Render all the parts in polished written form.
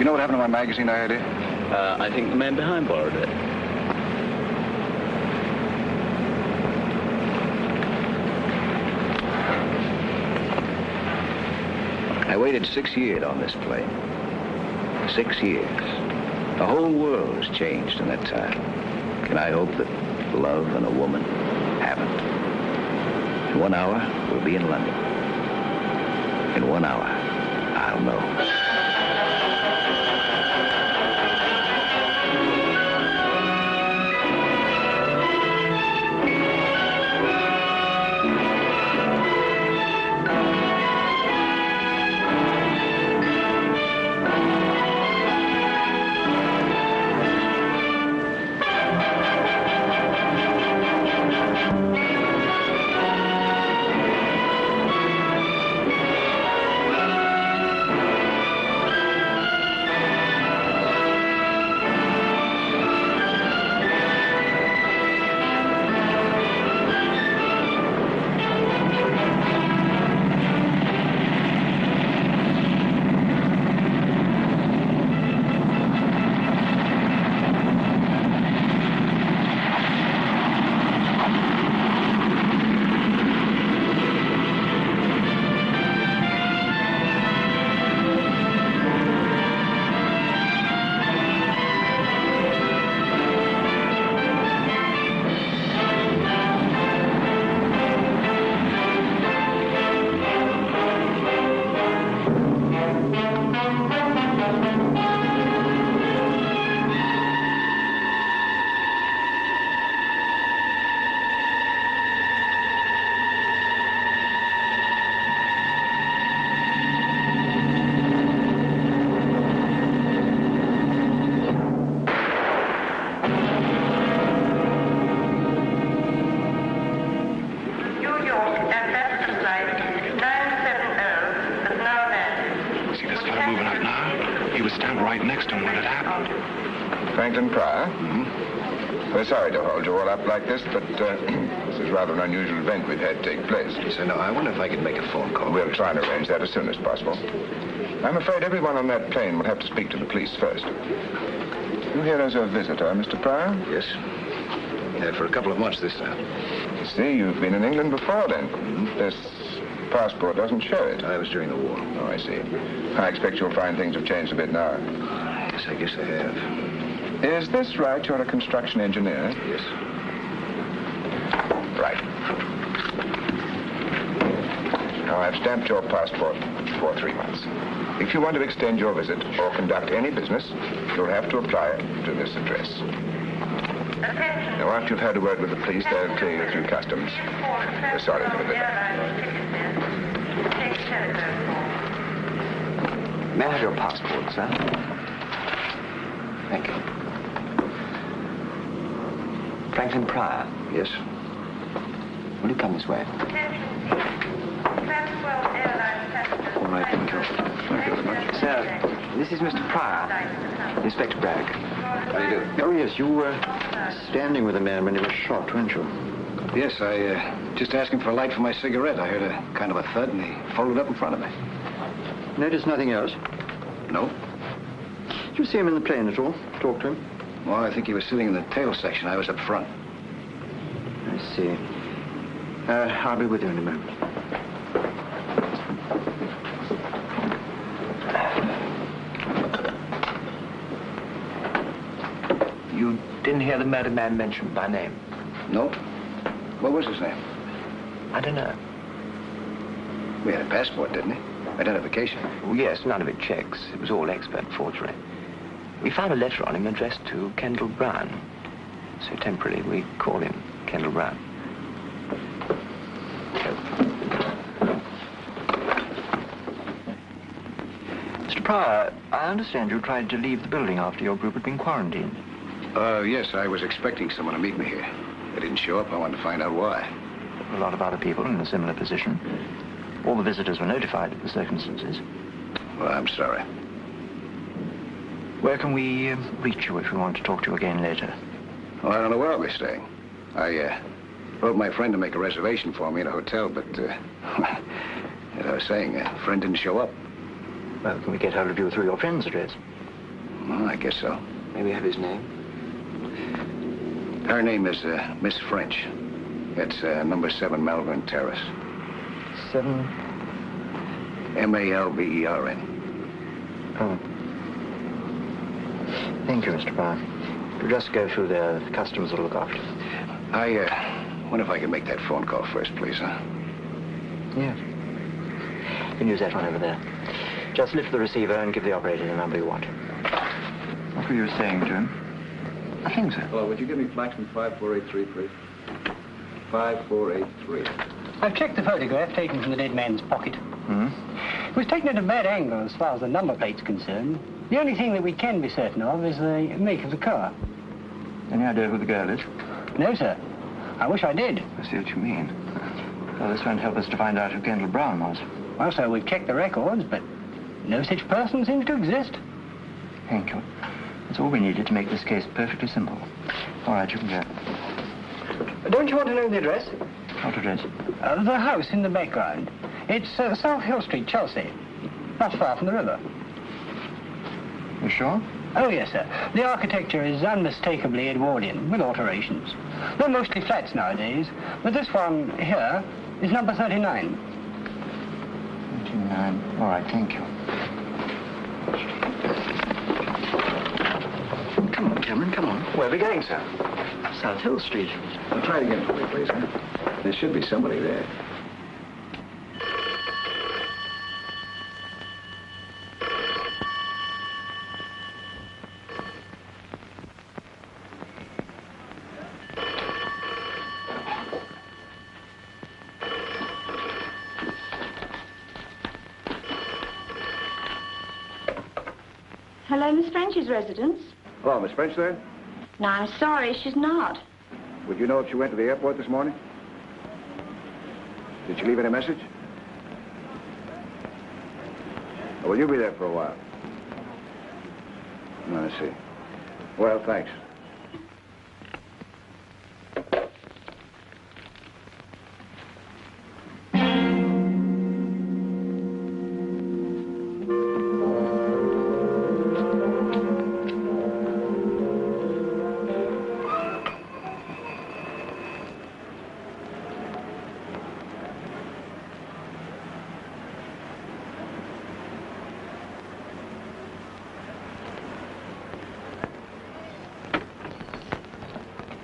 know what happened to my magazine I had here? I think the man behind borrowed it. I waited 6 years on this plane. 6 years. The whole world has changed in that time. Can I hope that love and a woman haven't? In 1 hour, we'll be in London. In 1 hour, I'll know. We're sorry to hold you all up like this, but this is rather an unusual event we've had take place. So, no, I wonder if I could make a phone call. We'll try and arrange that as soon as possible. I'm afraid everyone on that plane will have to speak to the police first. You here as a visitor, Mr. Pryor? Yes. For a couple of months this time. See, you've been in England before then. This passport doesn't show it. I was during the war. Oh, I see. I expect you'll find things have changed a bit now. Yes, I guess they have. Is this right? You're a construction engineer? Yes. Right. Now, I've stamped your passport for 3 months. If you want to extend your visit or conduct any business, you'll have to apply to this address. Now, after you've had a word with the police, they'll clear you through customs. We're sorry for the delay. May I have your passport, sir? Thank you. Franklin Pryor? Yes. Will you come this way? All right, thank you. Thank you very much. Sir, this is Mr. Pryor, Inspector Bragg. How do you do? Oh, yes, you were standing with a man when he was shot, weren't you? Yes, I just asked him for a light for my cigarette. I heard a kind of a thud, and he folded up in front of me. Noticed nothing else? No. Did you see him in the plane at all? Talk to him? Well, I think he was sitting in the tail section. I was up front. I see. I'll be with you in a moment. You didn't hear the murdered man mentioned by name? No. What was his name? I don't know. We had a passport, didn't he? Identification. Well, yes, none of it checks. It was all expert forgery. We found a letter on him addressed to Kendall Brown. So temporarily, we call him Kendall Brown. Mr. Pryor, I understand you tried to leave the building after your group had been quarantined. Yes, I was expecting someone to meet me here. They didn't show up. I wanted to find out why. A lot of other people in a similar position. All the visitors were notified of the circumstances. Well, I'm sorry. Where can we reach you if we want to talk to you again later? Well, I don't know where I'll be staying. I wrote my friend to make a reservation for me in a hotel, but, as I was saying, a friend didn't show up. Well, can we get hold of you through your friend's address? Well, I guess so. May we have his name? Her name is Miss French. It's number 7 Malvern Terrace. 7? Malvern. Oh. Thank you, Mr. Brown. You'll just go through there. The customs will look after you. I wonder if I can make that phone call first, please, huh? Yeah. You can use that one over there. Just lift the receiver and give the operator the number you want. What were you saying to him? Nothing, sir. Hello, would you give me Flaxman 5483, please? 5483. I've checked the photograph taken from the dead man's pocket. It was taken at a bad angle as far as the number plate's concerned. The only thing that we can be certain of is the make of the car. Any idea who the girl is? No, sir. I wish I did. I see what you mean. Well, this won't help us to find out who Kendall Brown was. Well, sir, we've checked the records, but no such person seems to exist. Thank you. That's all we needed to make this case perfectly simple. All right, you can go. Don't you want to know the address? What address? The house in the background. It's South Hill Street, Chelsea. Not far from the river. You sure? Oh, yes, sir. The architecture is unmistakably Edwardian, with alterations. They're mostly flats nowadays, but this one here is number 39. 39. All right, thank you. Come on, Cameron, come on. Where are we going, sir? South Hill Street. Well, try it again for me, please, huh? There should be somebody there. Hello, Miss French's residence. Hello, Miss French there? No, I'm sorry, she's not. Would you know if she went to the airport this morning? Did she leave any message? Or will you be there for a while? No, I see. Well, thanks.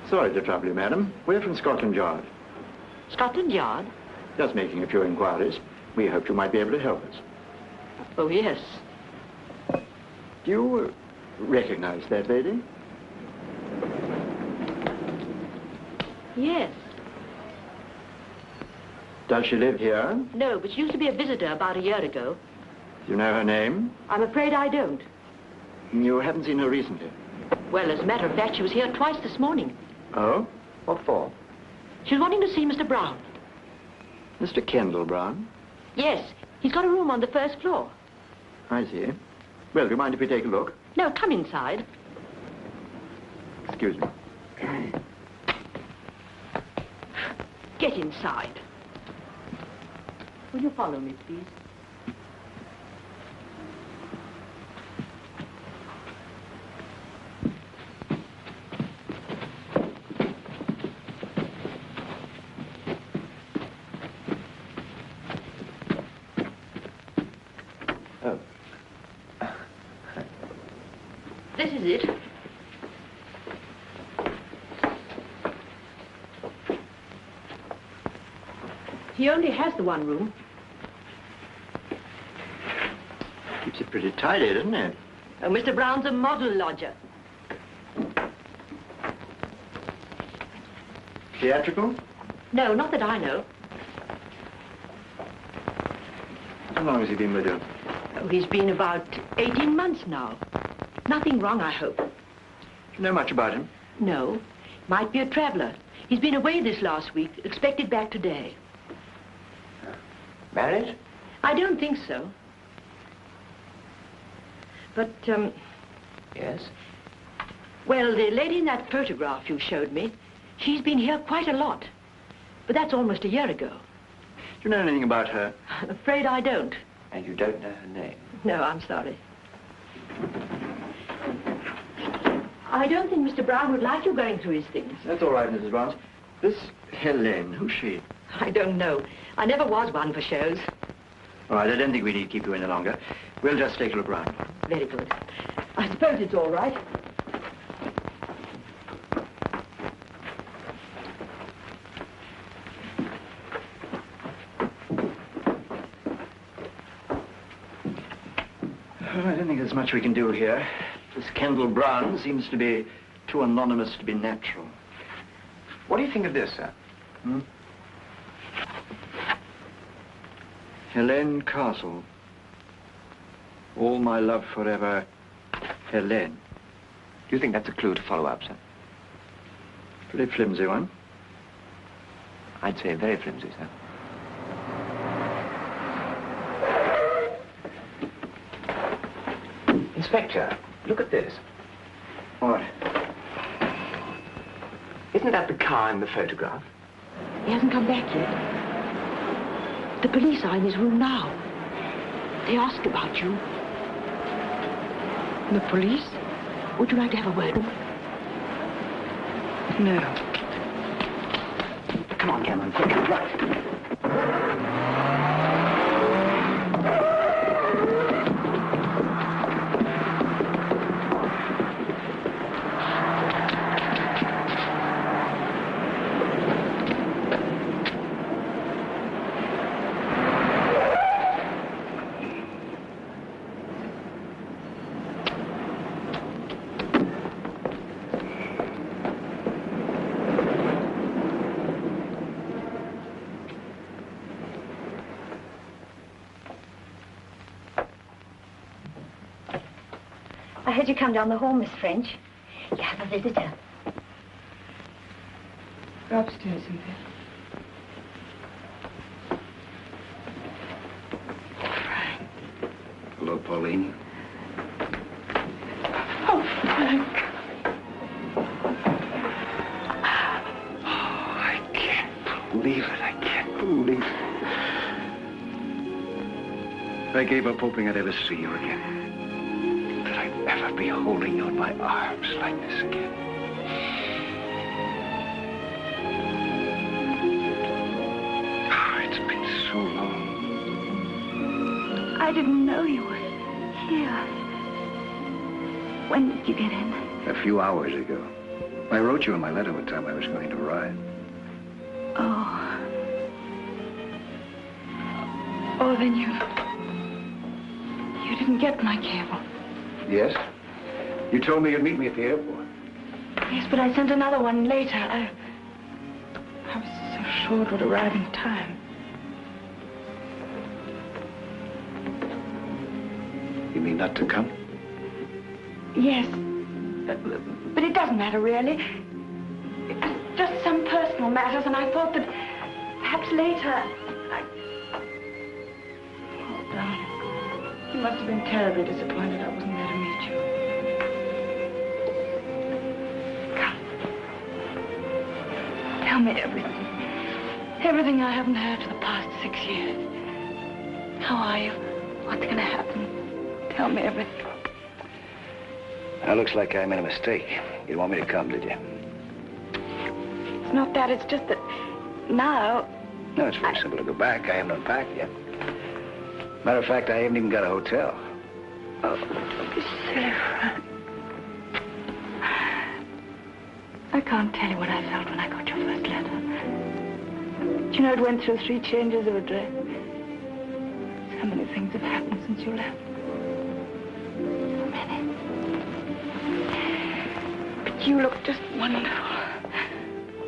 Sorry to trouble you, madam. We're from Scotland Yard. Scotland Yard? Just making a few inquiries. We hoped you might be able to help us. Oh, yes. Do you recognize that lady? Yes. Does she live here? No, but she used to be a visitor about a year ago. Do you know her name? I'm afraid I don't. You haven't seen her recently. Well, as a matter of fact, she was here twice this morning. Oh? What for? She was wanting to see Mr. Brown. Mr. Kendall Brown? Yes, he's got a room on the first floor. I see. Well, do you mind if we take a look? No, come inside. Excuse me. Get inside. Will you follow me, please? This is it. He only has the one room. Keeps it pretty tidy, doesn't it? Oh, Mr. Brown's a model lodger. Theatrical? No, not that I know. How long has he been with you? Oh, he's been about 18 months now. Nothing wrong, I hope. Do you know much about him? No. Might be a traveler. He's been away this last week, expected back today. Married? I don't think so. But, Yes. well, the lady in that photograph you showed me, she's been here quite a lot. But that's almost a year ago. Do you know anything about her? I'm afraid I don't. And you don't know her name? No, I'm sorry. I don't think Mr. Brown would like you going through his things. That's all right, Mrs. Barnes. This Helene, who's she? I don't know. I never was one for shows. All right, I don't think we need to keep you any longer. We'll just take a look round. Very good. I suppose it's all right. Well, I don't think there's much we can do here. This Kendall Brown seems to be too anonymous to be natural. What do you think of this, sir? Helene Castle. All my love forever, Helene. Do you think that's a clue to follow up, sir? Pretty flimsy one. I'd say very flimsy, sir. Inspector, look at this. What? Isn't that the car in the photograph? He hasn't come back yet. The police are in his room now. They ask about you. The police? Would you like to have a word? No. Come on, Cameron, quick, right. I heard you come down the hall, Miss French. You have a visitor. Go upstairs, Cynthia. Hello, Pauline. Oh, Frank. Oh, I can't believe it. I can't believe it. I gave up hoping I'd ever see you again. That I'd ever be holding you in my arms like this again. Oh, it's been so long. I didn't know you were here. When did you get in? A few hours ago. I wrote you in my letter what time I was going to arrive. Oh. Oh, then you didn't get my cable. Yes? You told me you'd meet me at the airport. Yes, but I sent another one later. I was so sure it would arrive in time. You mean not to come? Yes. But it doesn't matter, really. It was just some personal matters, and I thought that perhaps later Oh, darling. You must have been terribly disappointed I wasn't there to meet you. Come. Tell me everything. Everything I haven't heard for the past 6 years. How are you? What's going to happen? Tell me everything. Now, looks like I made a mistake. You didn't want me to come, did you? It's not that. It's just that now... No, it's very simple to go back. I haven't unpacked yet. Matter of fact, I haven't even got a hotel. Oh, don't be silly, Frank. I can't tell you what I felt when I got your first letter. Do you know it went through 3 changes of address? So many things have happened since you left. So many. But you look just wonderful.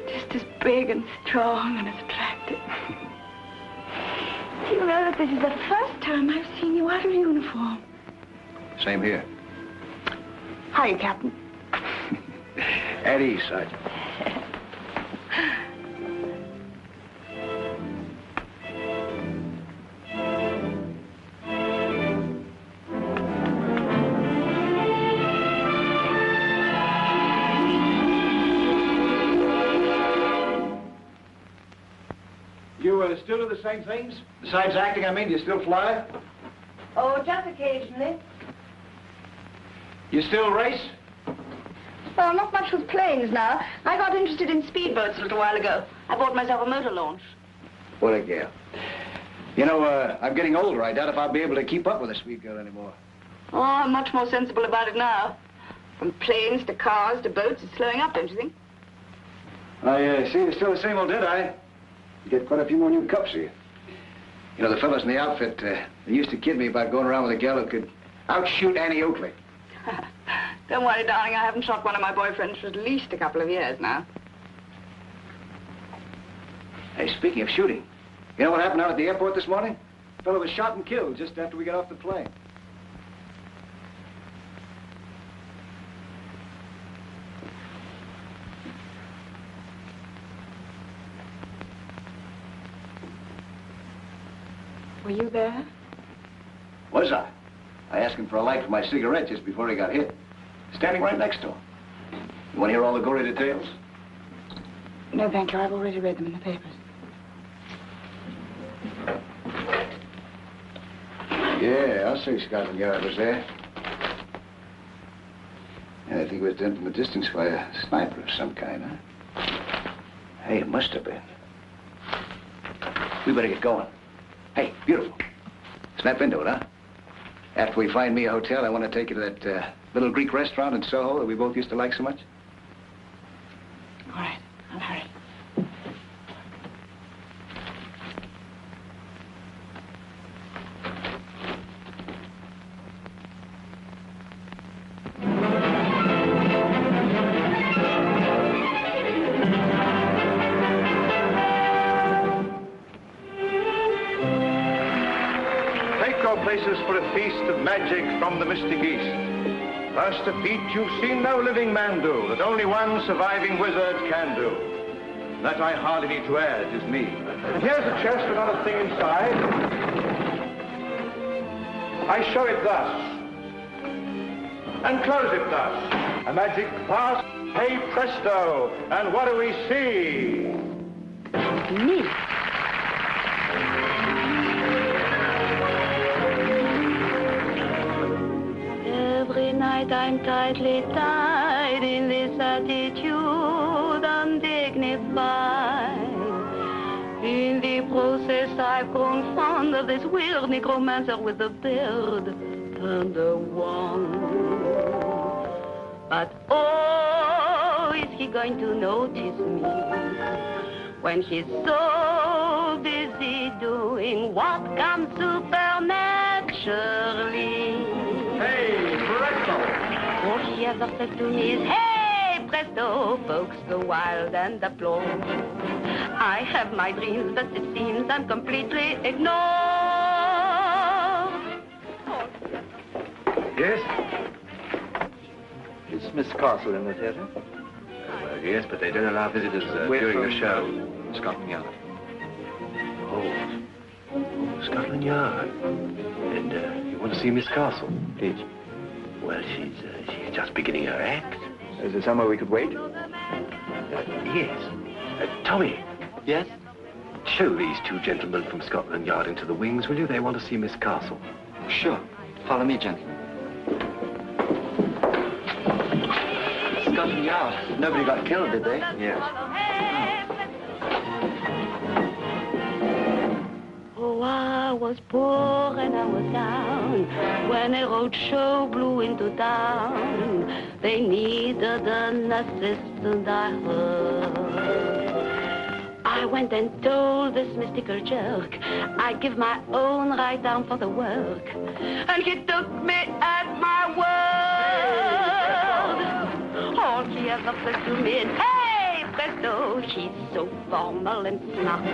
Just as big and strong and as attractive. Do you know that this is the first time I've seen you out of uniform? Same here. Hiya, Captain. At ease, Sergeant. You still do the same things? Besides acting, I mean, do you still fly? Oh, just occasionally. You still race? Well, not much with planes now. I got interested in speedboats a little while ago. I bought myself a motor launch. What a gal. You know, I'm getting older. I doubt if I'll be able to keep up with a sweet girl anymore. Oh, I'm much more sensible about it now. From planes to cars to boats, it's slowing up, don't you think? I see you're still the same old Deadeye. You get quite a few more new cups here. You know, the fellas in the outfit, they used to kid me about going around with a gal who could outshoot Annie Oakley. Don't worry, darling. I haven't shot one of my boyfriends for at least a couple of years now. Hey, speaking of shooting, you know what happened out at the airport this morning? A fellow was shot and killed just after we got off the plane. Were you there? Was I? I asked him for a light for my cigarette just before he got hit. Standing right next to him. You want to hear all the gory details? No, thank you. I've already read them in the papers. Yeah, I'll say Scotland Yard was there. And I think it was done from a distance by a sniper of some kind, huh? Hey, it must have been. We better get going. Hey, beautiful. Snap into it, huh? After we find me a hotel, I want to take you to that little Greek restaurant in Soho that we both used to like so much. All right, I'll hurry. Places for a feast of magic from the mystic East. First a feat you've seen no living man do, that only one surviving wizard can do. That I hardly need to add is me. And here's a chest with another thing inside. I show it thus, and close it thus. A magic pass, hey presto, and what do we see? Me. Every night I'm tightly tied in this attitude, undignified. In the process I've grown fond of this weird necromancer with the beard and the wand. But oh, is he going to notice me when he's so busy doing what comes supernaturally? Hey, presto! All he ever says to me is, hey, presto! Folks go wild and applaud. I have my dreams, but it seems I'm completely ignored. Yes? Is Miss Castle in the theatre? Well, yes, but they don't allow visitors during the show. Scotland Yard. Oh, Scotland Yard. And you want to see Miss Castle? Please. Well, she's just beginning her act. Is there somewhere we could wait? Yes. Tommy. Yes? Show these two gentlemen from Scotland Yard into the wings, will you? They want to see Miss Castle. Sure. Follow me, gentlemen. Scotland Yard. Nobody got killed, did they? Yes. Oh, I was poor and I was down when a road show blew into town. They needed an assistant, I heard. I went and told this mystical jerk I'd give my own right arm for the work. And he took me at my word. All he ever said to me is, hey, presto, she's so formal and smart.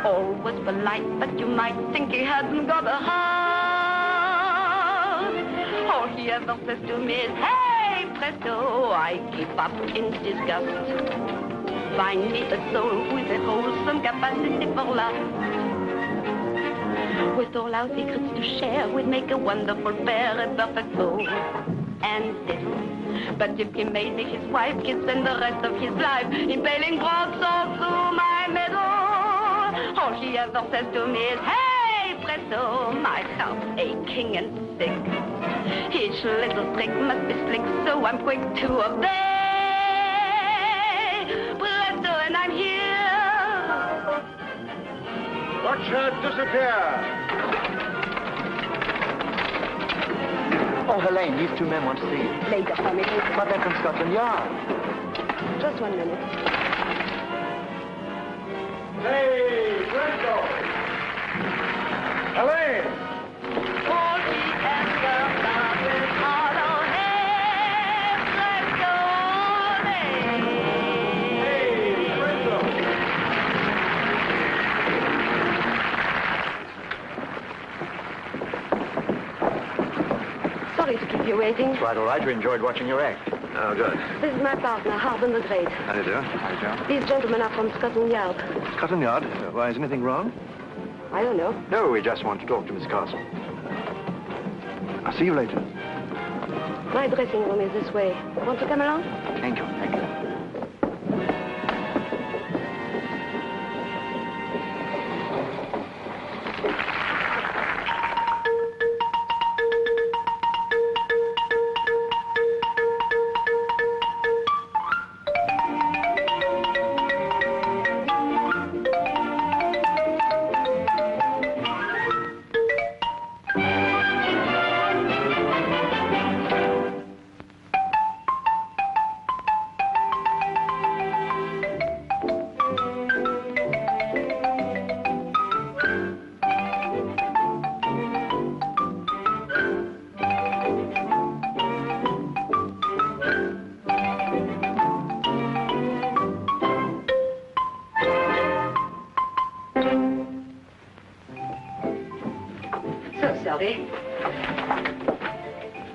Always polite, but you might think he hadn't got a heart. All he ever says to me is, hey, presto, I keep up in disgust. Find me a soul with a wholesome capacity for love. With all our secrets to share, we'd make a wonderful pair, a perfect soul and fiddle. But if he made me his wife, he'd spend the rest of his life impaling broadswords through my middle. All she ever says to me is, hey, presto, my heart's aching and sick. Each little trick must be slick, so I'm quick to obey. Watch her disappear. Oh, Helene, these two men want to see you. Later, for me. But they're from Scotland Yard. Just 1 minute. Hey, Brento! Helene! Sorry to keep you waiting. It's quite all right. We enjoyed watching your act. Oh, good. This is my partner, Harbin the Great. How do you do? How do you do? These gentlemen are from Scotland Yard. Scotland Yard? Why, is anything wrong? I don't know. No, we just want to talk to Miss Castle. I'll see you later. My dressing room is this way. Want to come along? Thank you. Thank you.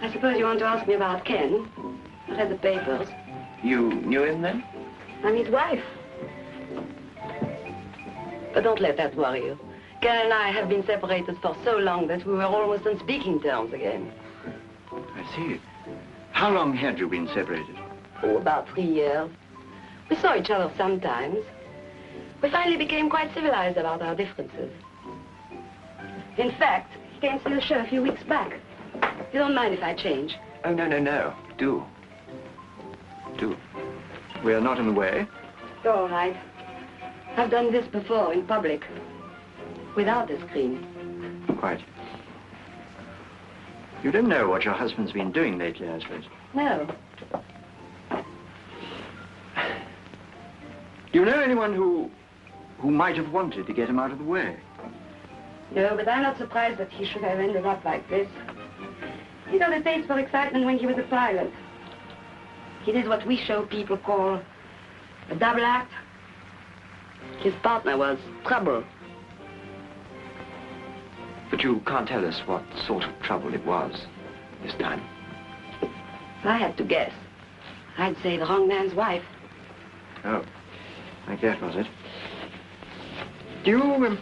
I suppose you want to ask me about Ken. I read the papers. You knew him then? I'm his wife. But don't let that worry you. Ken and I have been separated for so long that we were almost on speaking terms again. I see. How long had you been separated? Oh, about 3 years. We saw each other sometimes. We finally became quite civilized about our differences. In fact, he came to the show a few weeks back. You don't mind if I change? Oh, no, no, no. Do. Do. We are not in the way. All right. I've done this before in public. Without the screen. Quite. You don't know what your husband's been doing lately, I suppose. No. Do you know anyone who might have wanted to get him out of the way? No, but I'm not surprised that he should have ended up like this. He got a taste for excitement when he was a pilot. He did what we show people call a double act. His partner was trouble. But you can't tell us what sort of trouble it was this time. If I had to guess, I'd say the wrong man's wife. Oh, like that was it. Do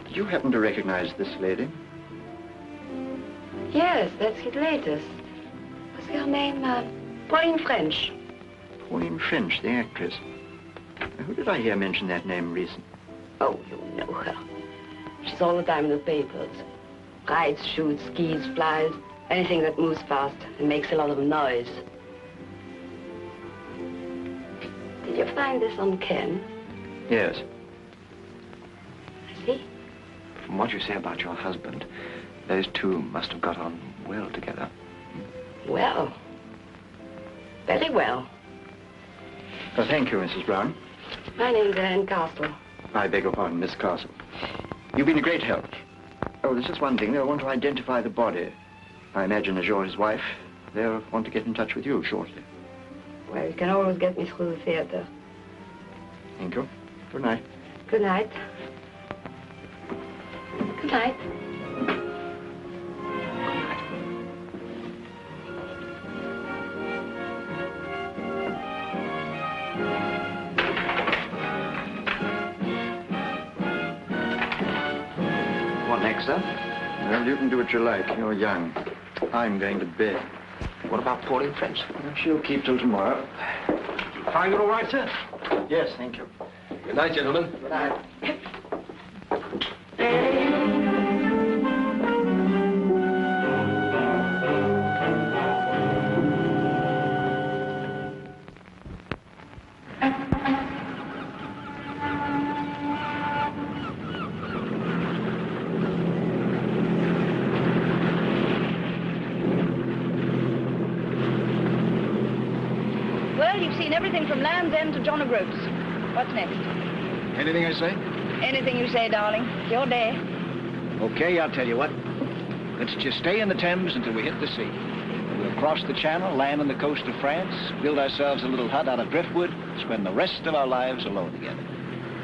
you happen to recognize this lady? Yes, that's his latest. What's her name? Pauline French. Pauline French, the actress. Who did I hear mention that name recently? Oh, you know her. She's all the time in the papers. Rides, shoots, skis, flies, anything that moves fast and makes a lot of noise. Did you find this on Ken? Yes. I see. From what you say about your husband, those two must have got on well together. Well. Very well. Well, thank you, Mrs. Brown. My name's Anne Castle. I beg your pardon, Miss Castle. You've been a great help. Oh, there's just one thing. They'll want to identify the body. I imagine as you're his wife, they'll want to get in touch with you shortly. Well, you can always get me through the theater. Thank you. Good night. Good night. Good night. What next, sir? Well, you can do what you like. You're young. I'm going to bed. What about Pauline French? Well, she'll keep till tomorrow. Find it all right, sir? Yes, thank you. Good night, gentlemen. Good night. seen everything from Land's End to John O'Groats. What's next? Anything I say? Anything you say, darling. It's your day. Okay, I'll tell you what. Let's just stay in the Thames until we hit the sea. We'll cross the channel, land on the coast of France, build ourselves a little hut out of driftwood, spend the rest of our lives alone together.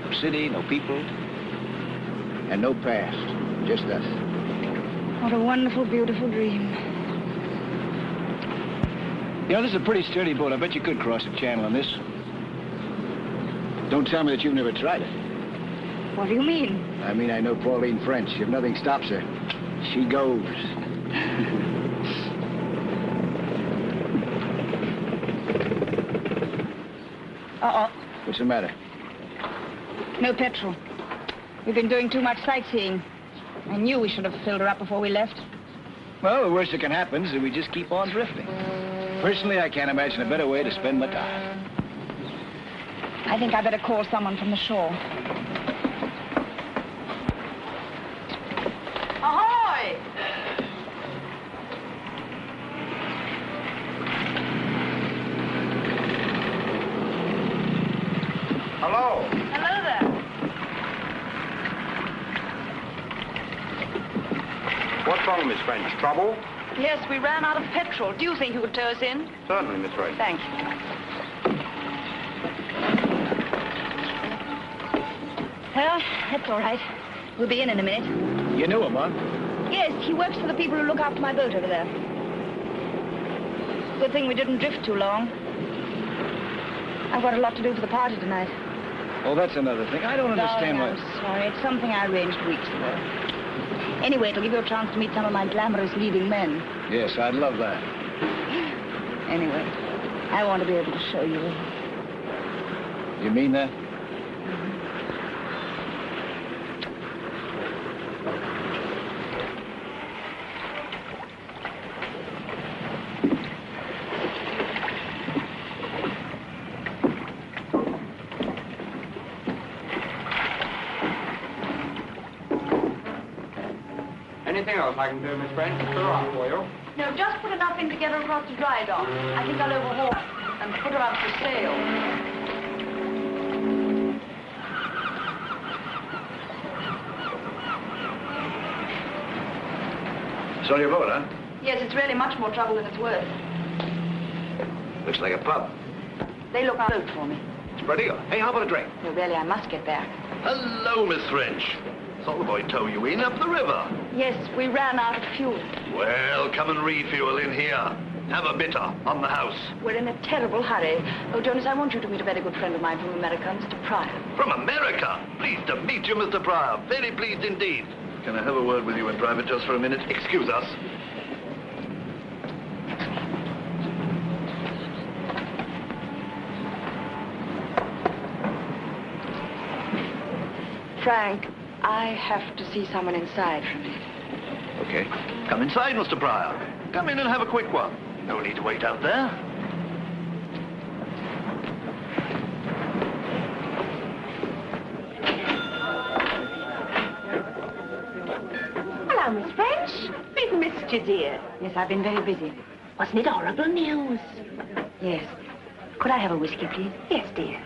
No city, no people, and no past. Just us. What a wonderful, beautiful dream. You know, this is a pretty sturdy boat. I bet you could cross the channel on this. Don't tell me that you've never tried it. What do you mean? I mean, I know Pauline French. If nothing stops her, she goes. Uh-oh. What's the matter? No petrol. We've been doing too much sightseeing. I knew we should have filled her up before we left. Well, the worst that can happen is that we just keep on drifting. Personally, I can't imagine a better way to spend my time. I think I better call someone from the shore. Ahoy! Hello. Hello there. What's wrong, Miss French? Trouble? Yes, we ran out of petrol. Do you think you could tow us in? Certainly, Miss French. Thank you. Well, that's all right. We'll be in a minute. You knew him, huh? Yes, he works for the people who look after my boat over there. Good thing we didn't drift too long. I've got a lot to do for the party tonight. Oh, that's another thing. I don't understand why... I'm sorry. It's something I arranged weeks ago. Anyway, it'll give you a chance to meet some of my glamorous leading men. Yes, I'd love that. Anyway, I want to be able to show you. You mean that? Anything else I can do, Miss French? Fill her up for you. No, just put enough in to get her across the dry dock. I think I'll overhaul and put her up for sale. It's on your boat, huh? Yes, it's really much more trouble than it's worth. Looks like a pub. They look out for me. Spread eagle. Hey, how about a drink? No, really, I must get back. Hello, Miss French. Saw the boy tow you in up the river. Yes, we ran out of fuel. Well, come and refuel in here. Have a bitter on the house. We're in a terrible hurry. Oh, Jonas, I want you to meet a very good friend of mine from America, Mr. Pryor. From America? Pleased to meet you, Mr. Pryor. Very pleased indeed. Can I have a word with you in private just for a minute? Excuse us. Frank, I have to see someone inside for a minute. Okay. Come inside, Mr. Pryor. Come in and have a quick one. No need to wait out there. Hello, Miss French. We've missed you, dear. Yes, I've been very busy. Wasn't it horrible news? Yes. Could I have a whiskey, please? Yes, dear.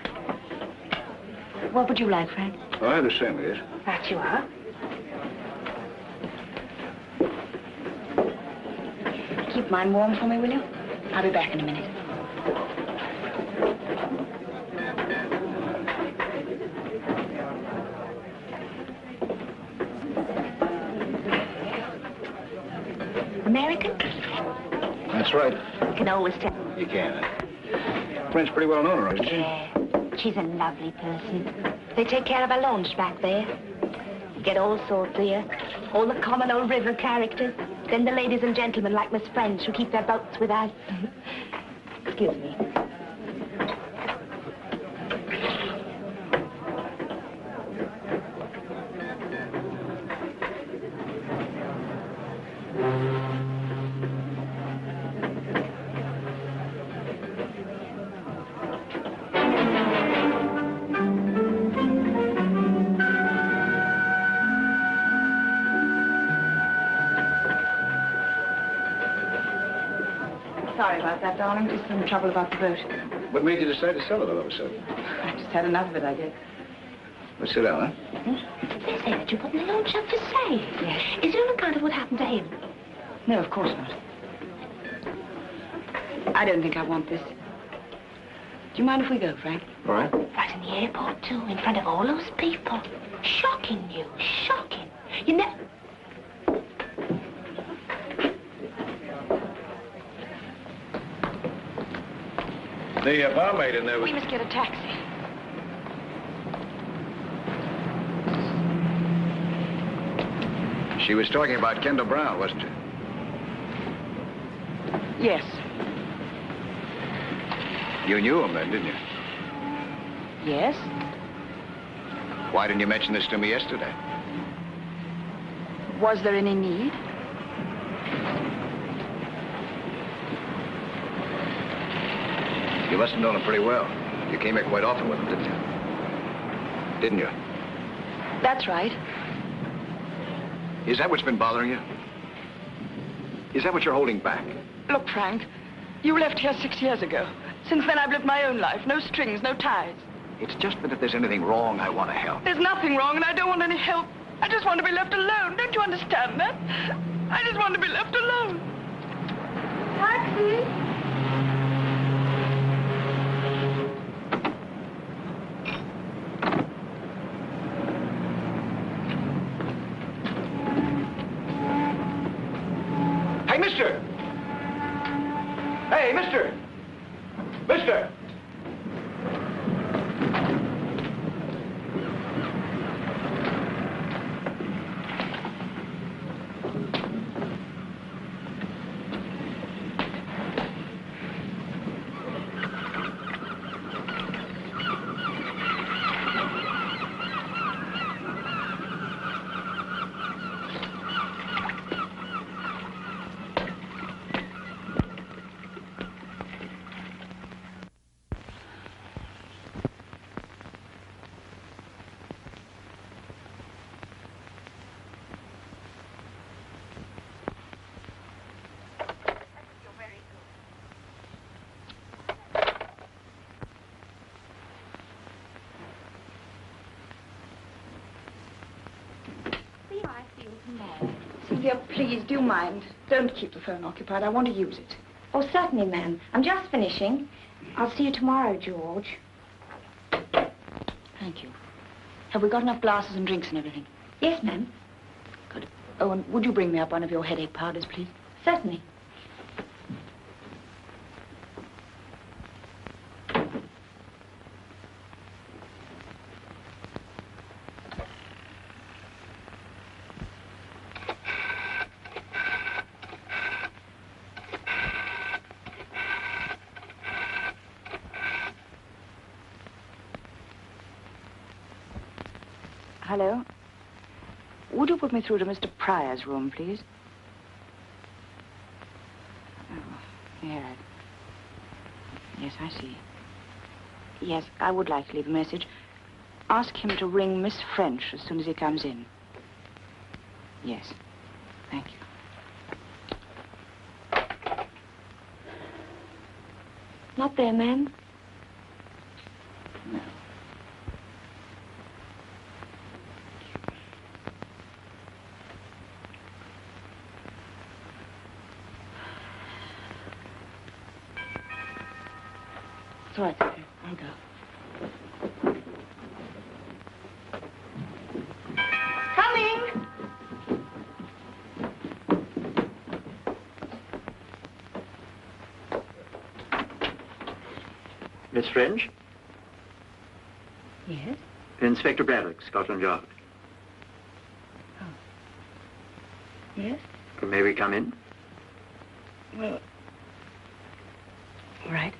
What would you like, Frank? Oh, I have the same, yes. That you are. Keep mine warm for me, will you? I'll be back in a minute. American? That's right. Can always tell. You can. French pretty well known her, isn't she? Yeah. She's a lovely person. They take care of our launch back there. You get all sorts here. All the common old river characters. Then the ladies and gentlemen like Miss French who keep their boats with us. Excuse me. Sorry about that, darling. Just some trouble about the boat. What made you decide to sell it all of a sudden? I just had enough of it, I guess. Well, sit down, huh? They say that you put in the launch up for sale. Yes. Is there an account of what happened to him? No, of course not. I don't think I want this. Do you mind if we go, Frank? All right. Right in the airport, too, in front of all those people. Shocking news, shocking. You never... The barmaid in there was... We must get a taxi. She was talking about Kendall Brown, wasn't she? Yes. You knew him then, didn't you? Yes? Why didn't you mention this to me yesterday? Was there any need? You must have known him pretty well. You came here quite often with him, didn't you? Didn't you? That's right. Is that what's been bothering you? Is that what you're holding back? Look, Frank, you left here 6 years ago. Since then, I've lived my own life. No strings, no ties. It's just that if there's anything wrong, I want to help. There's nothing wrong, and I don't want any help. I just want to be left alone. Don't you understand that? I just want to be left alone. Taxi! Hey, mister! Hey, mister! Mister! Cynthia, please, do you mind? Don't keep the phone occupied. I want to use it. Oh, certainly, ma'am. I'm just finishing. I'll see you tomorrow, George. Thank you. Have we got enough glasses and drinks and everything? Yes, ma'am. Good. Oh, and would you bring me up one of your headache powders, please? Certainly. Hello? Would you put me through to Mr. Pryor's room, please? Oh, yeah. Yes, I see. Yes, I would like to leave a message. Ask him to ring Miss French as soon as he comes in. Yes. Thank you. Not there, ma'am. No. It's all right, Cynthia. I'll go. Coming! Miss French? Yes? Inspector Braddock, Scotland Yard. Oh. Yes? May we come in? Well... All right.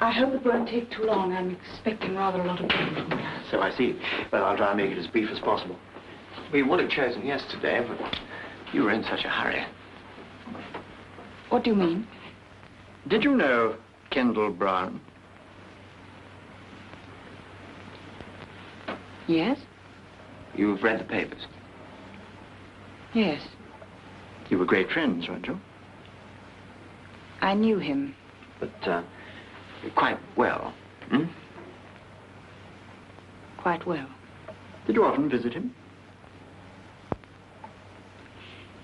I hope it won't take too long. I'm expecting rather a lot of people from here. So I see. Well, I'll try and make it as brief as possible. We would have chosen yesterday, but you were in such a hurry. What do you mean? Did you know Kendall Brown? Yes? You've read the papers. Yes. You were great friends, weren't you? I knew him. But, quite well. Hmm? Quite well. Did you often visit him?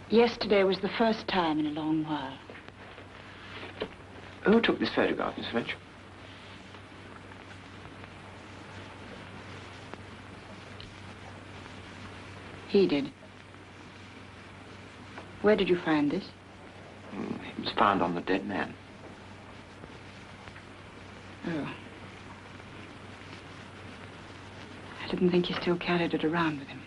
Yesterday was the first time in a long while. Who took this photograph, Miss French? He did. Where did you find this? It was found on the dead man. Oh. I didn't think he still carried it around with him.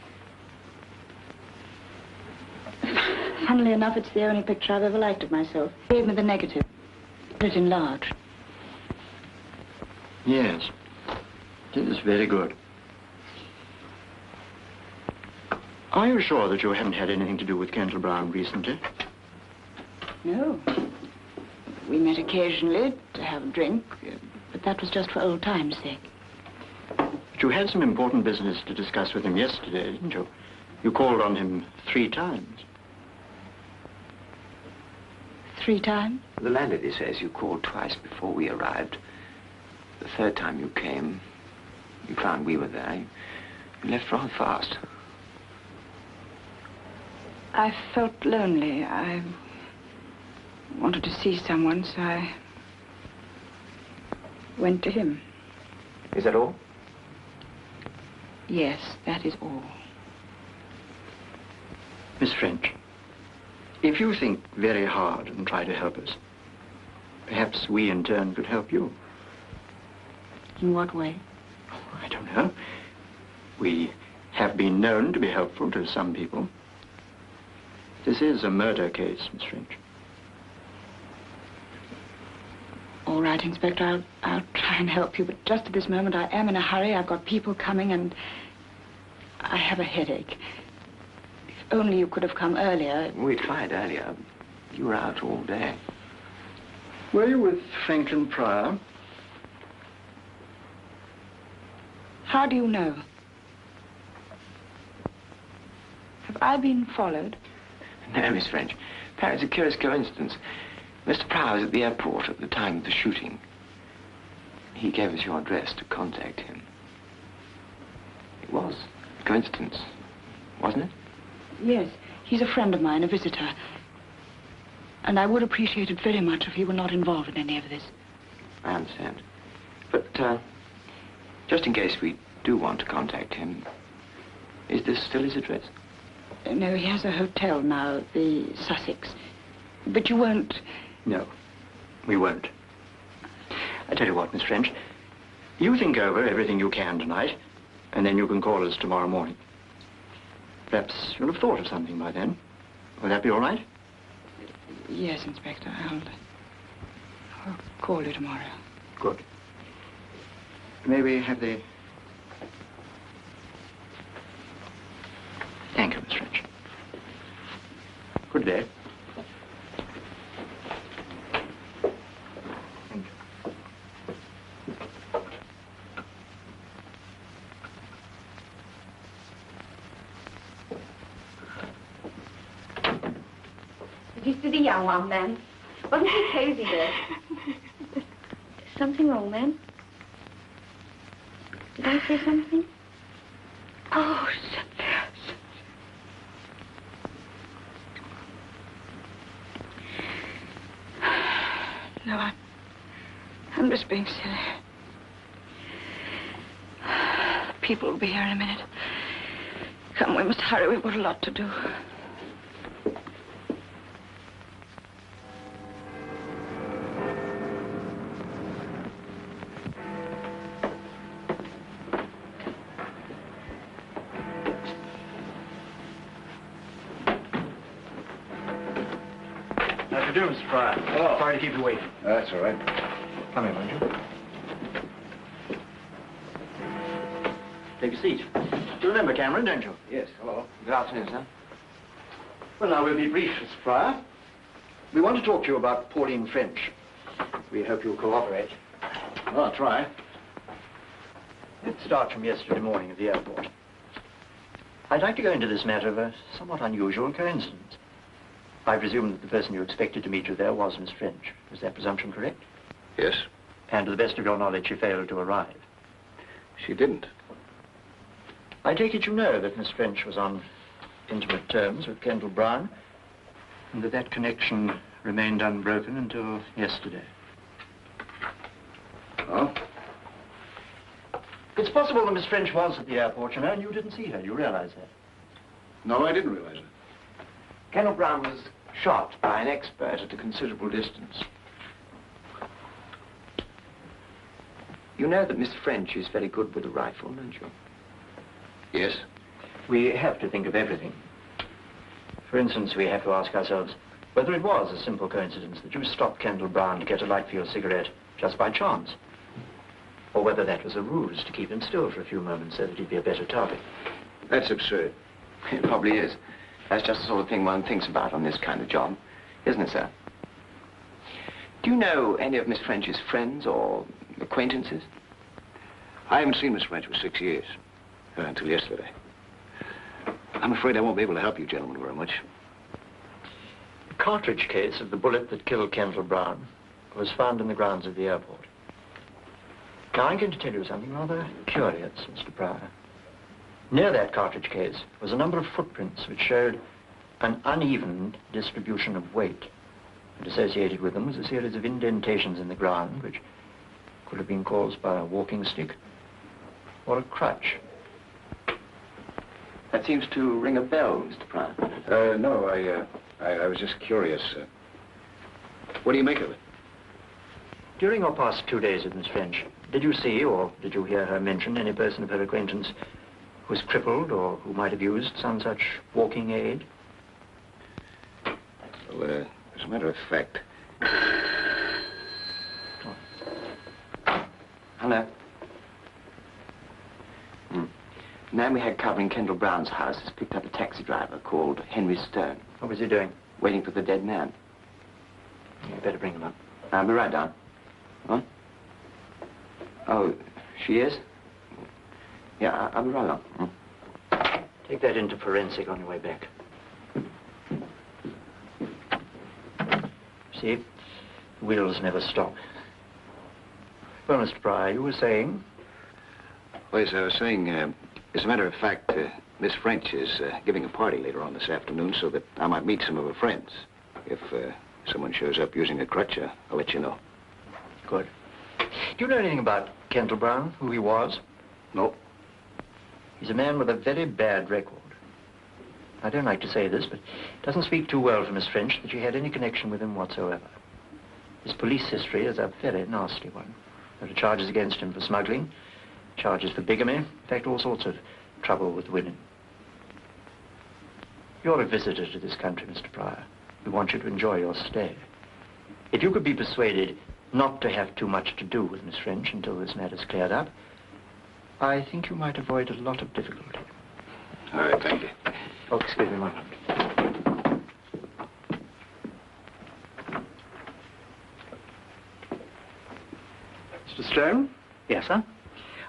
Funnily enough, it's the only picture I've ever liked of myself. He gave me the negative. Put it in large. Yes. It is very good. Are you sure that you haven't had anything to do with Kendall Brown recently? No. We met occasionally to have a drink, but that was just for old times' sake. But you had some important business to discuss with him yesterday, didn't you? You called on him 3 times. 3 times? The landlady says you called twice before we arrived. The 3rd time you came, you found we were there. You left rather fast. I felt lonely. I wanted to see someone, so I went to him. Is that all? Yes, that is all. Miss French, if you think very hard and try to help us, perhaps we in turn could help you. In what way? Oh, I don't know. We have been known to be helpful to some people. This is a murder case, Miss French. All right, Inspector, I'll try and help you, but just at this moment I am in a hurry. I've got people coming and I have a headache. If only you could have come earlier. We tried earlier. You were out all day. Were you with Franklin Pryor? How do you know? Have I been followed? No, Miss French. Perhaps it's a curious coincidence. Mr. Pryor was at the airport at the time of the shooting. He gave us your address to contact him. It was a coincidence, wasn't it? Yes. He's a friend of mine, a visitor. And I would appreciate it very much if he were not involved in any of this. I understand. But, just in case we do want to contact him, is this still his address? No, he has a hotel now, the Sussex. But you won't... No, we won't. I tell you what, Miss French, you think over everything you can tonight, and then you can call us tomorrow morning. Perhaps you'll have thought of something by then. Will that be all right? Yes, Inspector. I'll call you tomorrow. Good. May we have the... Thank you, Miss French. Good day. Thank you. Did you see the young one, then? Wasn't he crazy there? Is something wrong, then? Did I say something? Oh, No, I'm just being silly. The people will be here in a minute. Come, we must hurry. We've got a lot to do. How do you do, Mr. Pryor? Oh. Sorry to keep you waiting. That's all right. Come in, won't you? Take a seat. You remember Cameron, don't you? Yes, hello. Good afternoon, sir. Well, now we'll be brief, Mr. Pryor. We want to talk to you about Pauline French. We hope you'll cooperate. Well, I'll try. Let's start from yesterday morning at the airport. I'd like to go into this matter of a somewhat unusual coincidence. I presume that the person you expected to meet you there was Miss French. Is that presumption correct? Yes. And to the best of your knowledge, she failed to arrive. She didn't. I take it you know that Miss French was on intimate terms with Kendall Brown, and that that connection remained unbroken until yesterday. Oh? It's possible that Miss French was at the airport, you know, and you didn't see her. You realize that? No, I didn't realize it. Kendall Brown was shot by an expert at a considerable distance. You know that Miss French is very good with a rifle, don't you? Yes. We have to think of everything. For instance, we have to ask ourselves whether it was a simple coincidence that you stopped Kendall Brown to get a light for your cigarette just by chance, or whether that was a ruse to keep him still for a few moments so that he'd be a better target. That's absurd. It probably is. That's just the sort of thing one thinks about on this kind of job, isn't it, sir? Do you know any of Miss French's friends or acquaintances? I haven't seen Miss French for 6 years, until yesterday. I'm afraid I won't be able to help you gentlemen very much. The cartridge case of the bullet that killed Kendall Brown was found in the grounds of the airport. Now, I'm going to tell you something rather curious, Mr. Pryor. Near that cartridge case was a number of footprints which showed an uneven distribution of weight. And associated with them was a series of indentations in the ground which could have been caused by a walking stick or a crutch. That seems to ring a bell, Mr. Pryor. No, I was just curious. What do you make of it? During your past 2 days with Miss French, did you see or did you hear her mention any person of her acquaintance who was crippled or who might have used some such walking aid? Well, as a matter of fact... Hello. The man we had covering Kendall Brown's house has picked up a taxi driver called Henry Stone. What was he doing? Waiting for the dead man. You better bring him up. I'll be right down. Huh? Oh, she is? Yeah, I'll be right along. Take that into forensic on your way back. See? Wheels never stop. Well, Mr. Pryor, you were saying? Well, as I was saying, as a matter of fact, Miss French is giving a party later on this afternoon so that I might meet some of her friends. If someone shows up using a crutch, I'll let you know. Good. Do you know anything about Kendall Brown, who he was? No. He's a man with a very bad record. I don't like to say this, but it doesn't speak too well for Miss French that she had any connection with him whatsoever. His police history is a very nasty one. There are charges against him for smuggling, charges for bigamy, in fact, all sorts of trouble with women. You're a visitor to this country, Mr. Pryor. We want you to enjoy your stay. If you could be persuaded not to have too much to do with Miss French until this matter's cleared up, I think you might avoid a lot of difficulty. All right, thank you. Oh, excuse me one moment. Mr. Stone? Yes, sir?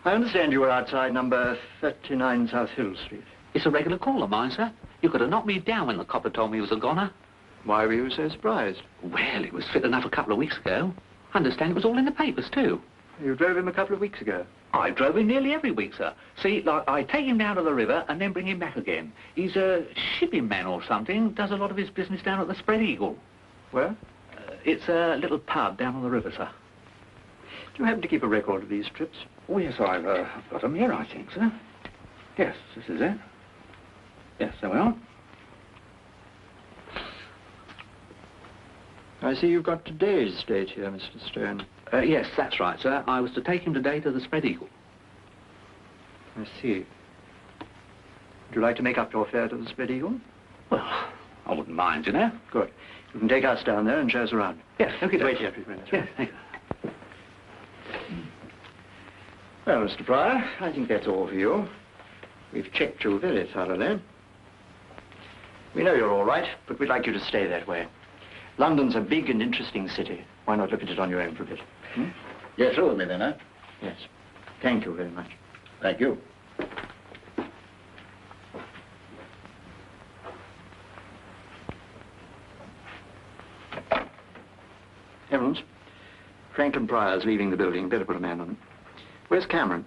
I understand you were outside number 39 South Hill Street. It's a regular call of mine, sir. You could have knocked me down when the copper told me he was a goner. Why were you so surprised? Well, it was fit enough a couple of weeks ago. I understand it was all in the papers, too. You drove him a couple of weeks ago? I drove him nearly every week, sir. See, like, I take him down to the river and then bring him back again. He's a shipping man or something, does a lot of his business down at the Spread Eagle. Where? It's a little pub down on the river, sir. Do you happen to keep a record of these trips? Oh, yes, I've got them here, I think, sir. Yes, this is it. Yes, there we are. I see you've got today's date here, Mr. Stone. Yes, that's right, sir. I was to take him today to the Spread Eagle. I see. Would you like to make up your fare to the Spread Eagle? Well, I wouldn't mind, you know. Good. You can take us down there and show us around. Yes, okay. Wait here, please. Yes, thank you. Well, Mr. Pryor, I think that's all for you. We've checked you very thoroughly. We know you're all right, but we'd like you to stay that way. London's a big and interesting city. Why not look at it on your own for a bit? You're through with me then, huh? Yes. Thank you very much. Thank you. Franklin Pryor's leaving the building. Better put a man on it. Where's Cameron?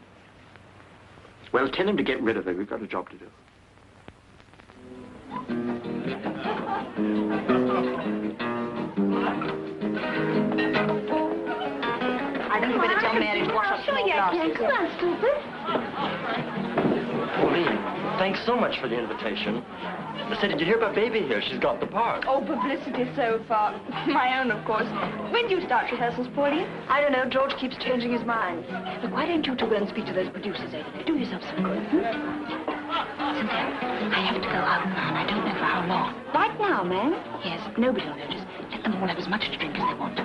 Well, tell him to get rid of her. We've got a job to do. I think you better tell Mary to wash up some more glasses. Come on, stupid. Pauline, thanks so much for the invitation. I said, did you hear about Baby here? She's got the part. Oh, publicity so far. My own, of course. When do you start rehearsals, Pauline? I don't know. George keeps changing his mind. Look, why don't you two go and speak to those producers, Ada? Do yourself some good. Cynthia, I have to go out now, and I don't know for how long. Right now, ma'am? Yes, nobody will notice. Let them all have as much to drink as they want.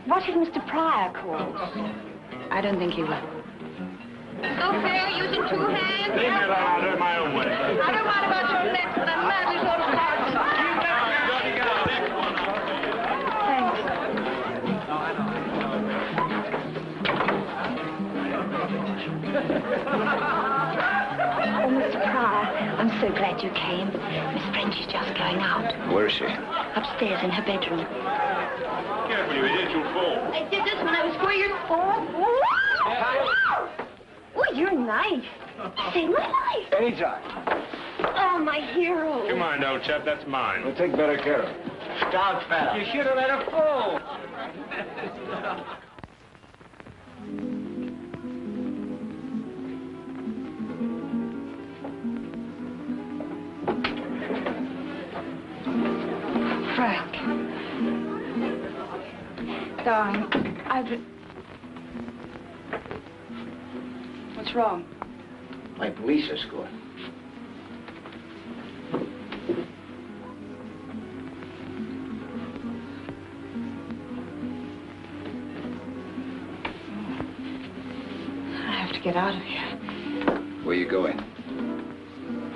What if Mr. Pryor calls? I don't think he will. So fair, using two hands? Leave me alone, I'll do it my own way. I don't mind about your lips, but I'm madly sort of Oh, Mr. Pryor, I'm so glad you came. Miss French is just going out. Where is she? Upstairs in her bedroom. Careful, you idiot, you'll fall. I did this when I was 4 years old. Oh, you're nice. Saved my life. Anytime. Oh, my hero. You mind, old chap, that's mine. We'll take better care of it. Stop, fella. You should have let her fall. Frank. Darling, What's wrong? My police escort. I have to get out of here. Where are you going?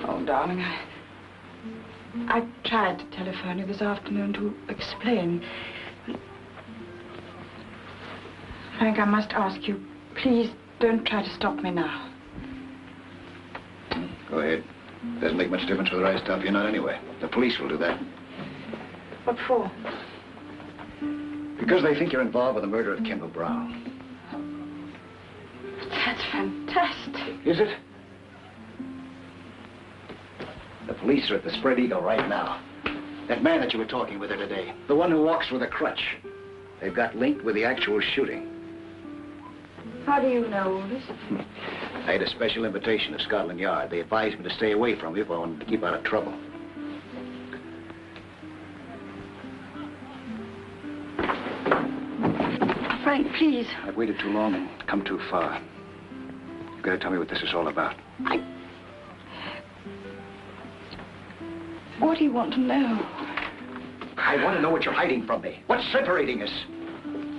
Oh, darling, I tried to telephone you this afternoon to explain. Frank, I must ask you, please don't try to stop me now. Go ahead. Doesn't make much difference whether I stop you or not anyway. The police will do that. What for? Because they think you're involved with the murder of Kendall Brown. That's fantastic. Is it? The police are at the Spread Eagle right now. That man that you were talking with her today, the one who walks with a crutch. They've got linked with the actual shooting. How do you know all this? I had a special invitation to Scotland Yard. They advised me to stay away from you if I wanted to keep out of trouble. Frank, please. I've waited too long and come too far. You've got to tell me what this is all about. What do you want to know? I want to know what you're hiding from me. What's separating us?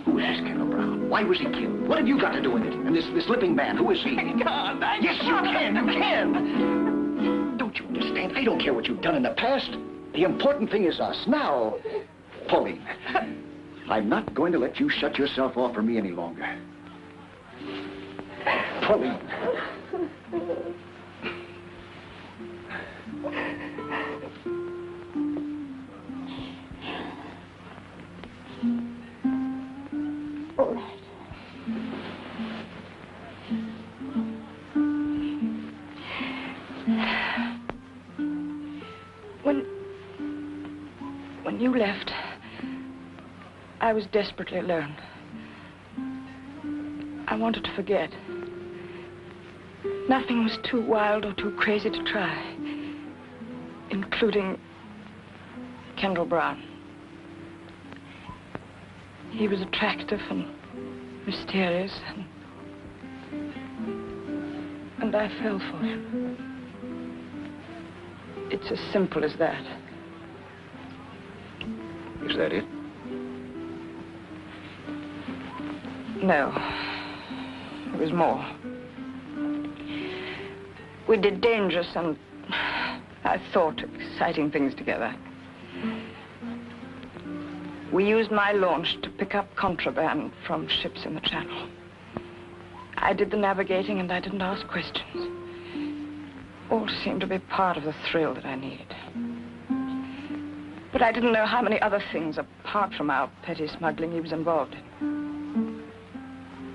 Who is this Kendall Brown? Why was he killed? What have you got to do with it? And this Limping man, who is he? I can't. Yes, you can. You can. Don't you understand? I don't care what you've done in the past. The important thing is us. Now, Pauline, I'm not going to let you shut yourself off from me any longer. Pauline. All right. When you left, I was desperately alone. I wanted to forget. Nothing was too wild or too crazy to try, including Kendall Brown. He was attractive and mysterious, and I fell for him. It's as simple as that. Is that it? No. There was more. We did dangerous and, I thought, exciting things together. We used my launch to pick up contraband from ships in the Channel. I did the navigating and I didn't ask questions. All seemed to be part of the thrill that I needed. But I didn't know how many other things, apart from our petty smuggling, he was involved in.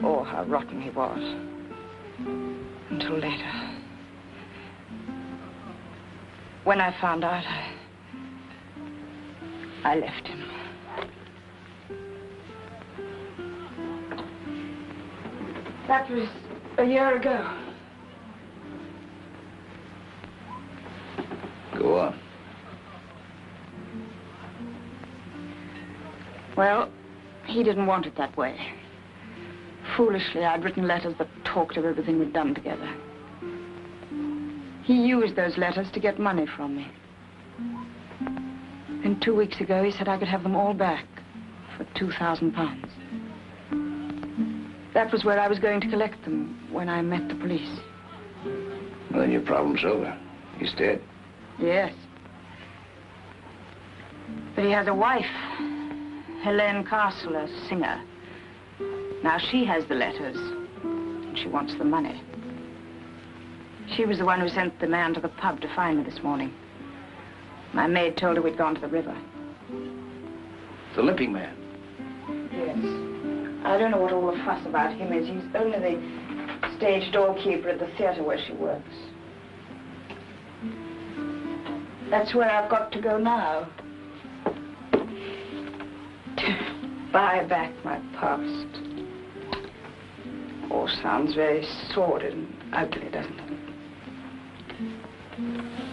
or how rotten he was. Until later. When I found out, I left him. That was a year ago. Go on. Well, he didn't want it that way. Foolishly, I'd written letters that talked of everything we'd done together. He used those letters to get money from me. And 2 weeks ago, he said I could have them all back for £2,000. That was where I was going to collect them when I met the police. Well, then your problem's over. He's dead. Yes. But he has a wife, Helene Castle, a singer. Now, she has the letters, and she wants the money. She was the one who sent the man to the pub to find me this morning. My maid told her we'd gone to the river. The Limping man. Yes. I don't know what all the fuss about him is. He's only the stage doorkeeper at the theater where she works. That's where I've got to go now. To buy back my past. All sounds very sordid and ugly, doesn't it?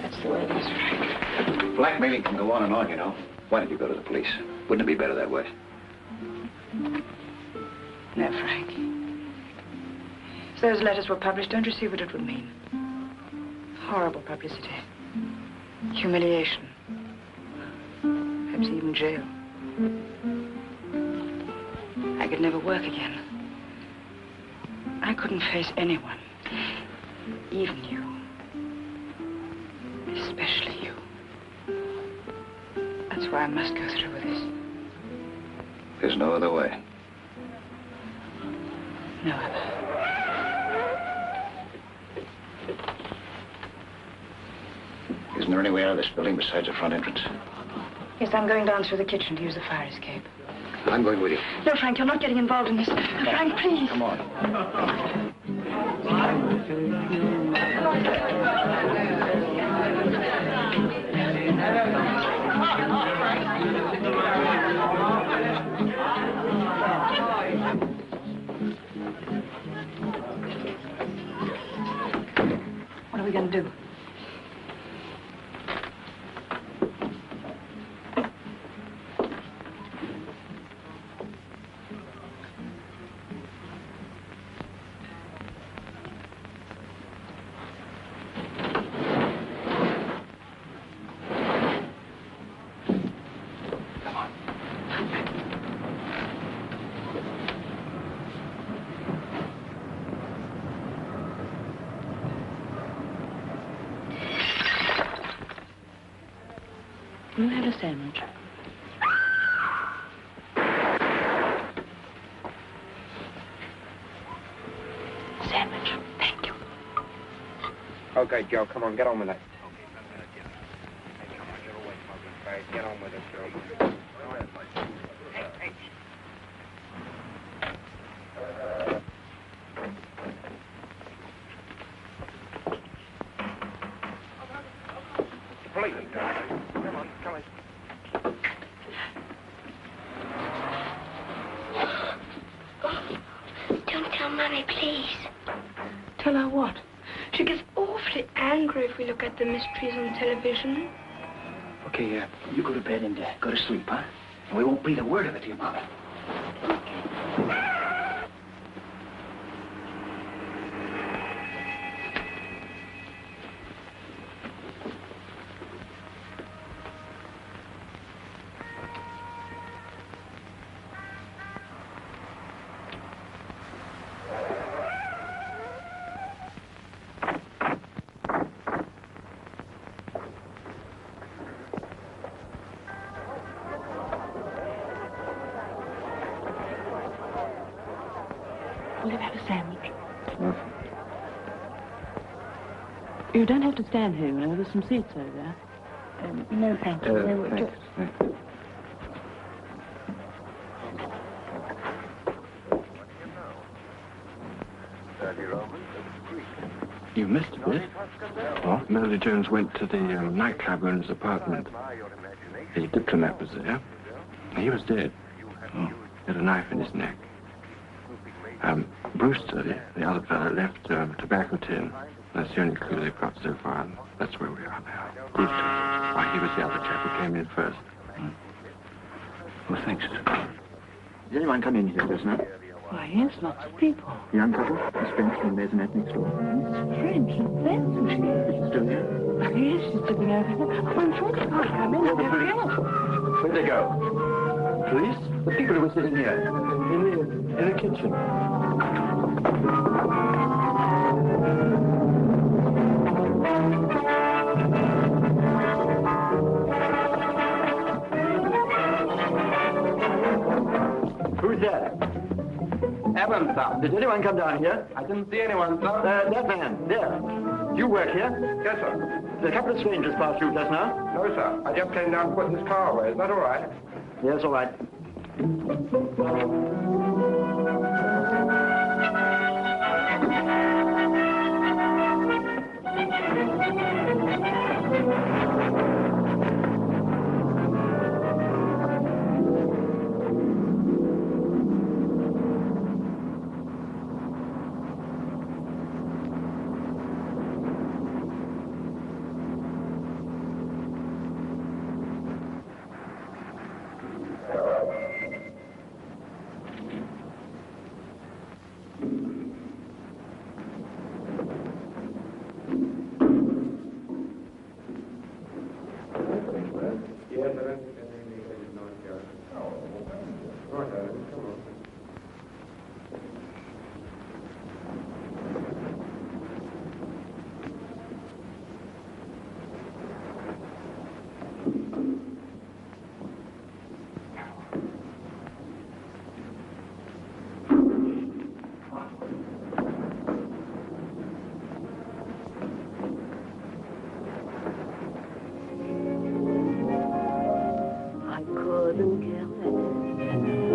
That's the way it is, Frank. Blackmailing can go on, you know. Why did you go to the police? Wouldn't it be better that way? No, Frank. If those letters were published, don't you see what it would mean? Horrible publicity. Humiliation. Perhaps even jail. I could never work again. I couldn't face anyone. Even you. Especially you. That's why I must go through with this. There's no other way. No other. Isn't there any way out of this building besides the front entrance? Yes, I'm going down through the kitchen to use the fire escape. I'm going with you. No, Frank, you're not getting involved in this. No, Frank, please. Come on. What are we going to do? Can you have a sandwich? Sandwich, thank you. Okay, Joe, come on, get on with it. Get on with it, Joe. Police. Come on, come on. Don't tell Mummy, please. Tell her what? She gets awfully angry if we look at the mysteries on television. Okay, you go to bed and go to sleep, huh? And we won't breathe a word of it to your mother. Will you have a sandwich? You don't have to stand here, you know. There's some seats over there. No, thank you. They were just... You missed a bit. What? Melody Jones went to the nightclub owner's apartment. The diplomat was there. He was dead. Oh. He had a knife in his neck. Brewster, the other fellow, left a tobacco tin. That's the only clue they've got so far, and that's where we are now. These two. Why, he was the other chap who came in first. Well, thanks. Did anyone come in here just now? Why, yes, lots of people. Young couple, Miss French from the maisonette next door. Miss French, that's who she is. Is she still here? Oh, yes, she's sitting over there. Oh, I'm sure she can't come in. Oh, the police. Where'd they go? Police? The people who were sitting here. In the kitchen. Who's that? Evans, sir. Did anyone come down here? I didn't see anyone, sir. That man, there. You work here? Yes, sir. Did a couple of strangers pass through just now? No, sir. I just came down putting this car away. Is that all right? Yes, all right.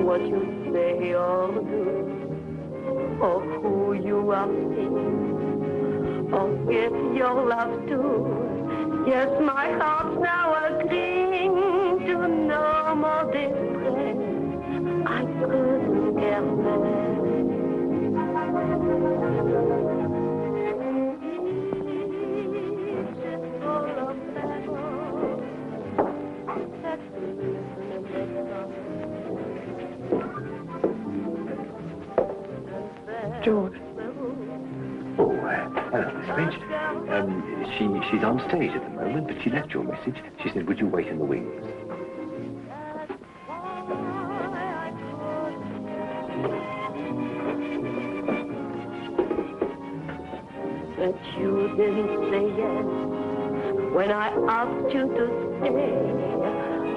What you say or do, or who you are seeing, or if your love too. Yes, my heart's now agreeing to no more distress. I couldn't care less. George. Oh, hello, Miss Finch. She's on stage at the moment, but she left your message. She said, would you wait in the wings? But you didn't say yes when I asked you to stay.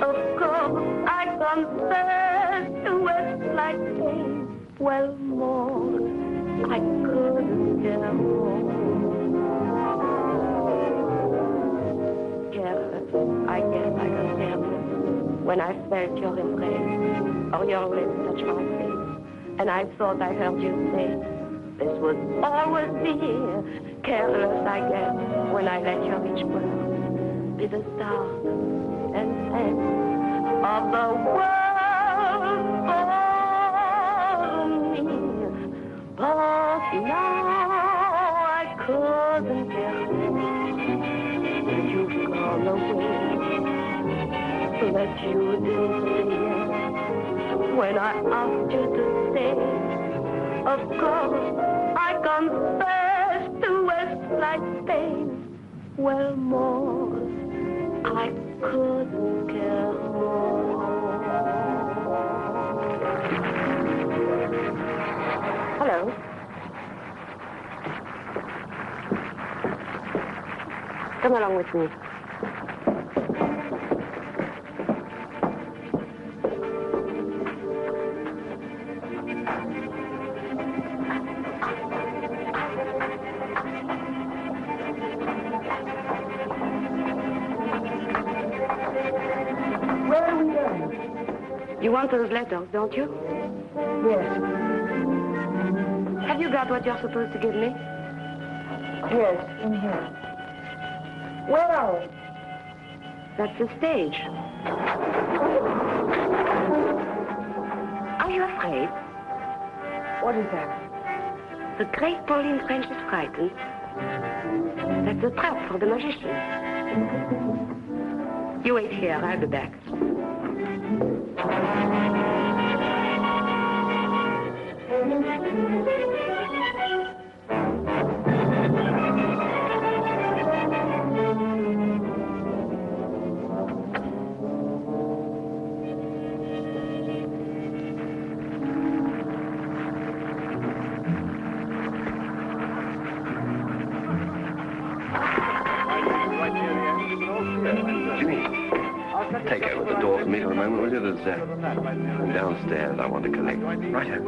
Of course, I confessed to it like pain. Well, more, I couldn't care more. I guess I can tell you when I felt your embrace or your lips touch my face, and I thought I heard you say this would always be here. Careless, I guess, when I let your each word be the start and end of the world for me. But now I couldn't care less. You've gone away, that you didn't say yes when I asked you to stay. Of course, I confessed to Westlake pain. Well, more, I couldn't care more. Hello. Come along with me. Where are we going? You want those letters, don't you? Yes. Have you got what you're supposed to give me? Yes, in here. Where are we? That's the stage. Are you afraid? What is that? The great Pauline French is frightened. That's a trap for the magician. You wait here, I'll be back. Take over the door for me for a moment, will you? There's downstairs I want to collect. Right here.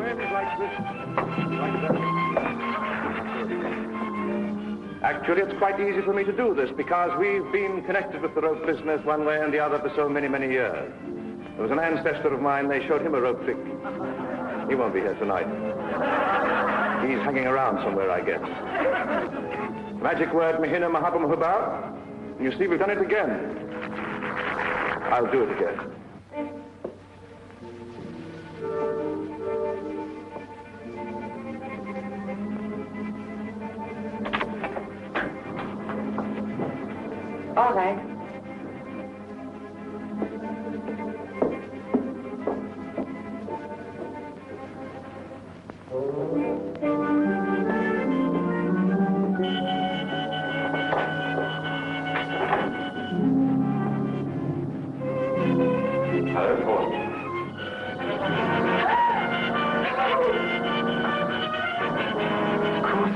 Actually, it's quite easy for me to do this because we've been connected with the rope business one way and the other for so many, many years. There was an ancestor of mine, they showed him a rope trick. He won't be here tonight. He's hanging around somewhere, I guess. Magic word, Mahina Mahabam Hubar. You see, we've done it again. I'll do it again. All right.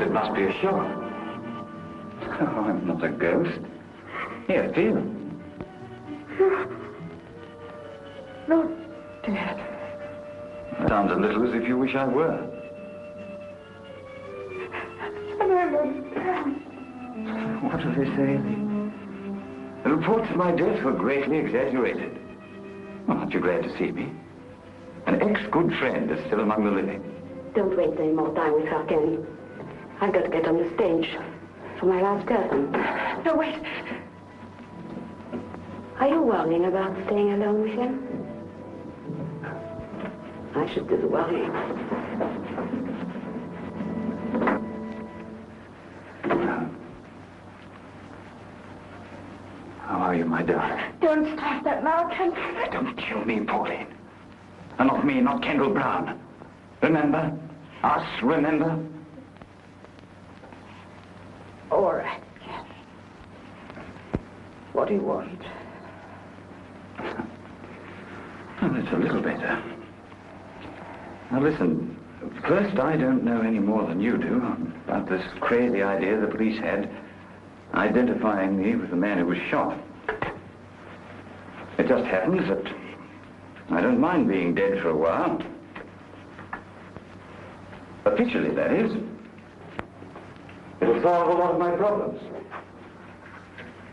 It must be a shot. Oh, I'm not a ghost. Here, feel. No, Dad. Sounds a little as if you wish I were. I don't understand. What do they say? The reports of my death were greatly exaggerated. Well, aren't you glad to see me? An ex-good friend is still among the living. Don't waste any more time with her, Ken. I've got to get on the stage for my last curtain. No, wait. Are you worrying about staying alone with him? I should do the worrying. How are you, my darling? Don't start that now, Ken. Don't kill me, Pauline. And not me, not Kendall Brown. Remember? Us, remember? All right, Ken. What do you want? Well, it's a little better. Now, listen. First, I don't know any more than you do about this crazy idea the police had identifying me with the man who was shot. It just happens that I don't mind being dead for a while. Officially, that is. It'll solve a lot of my problems.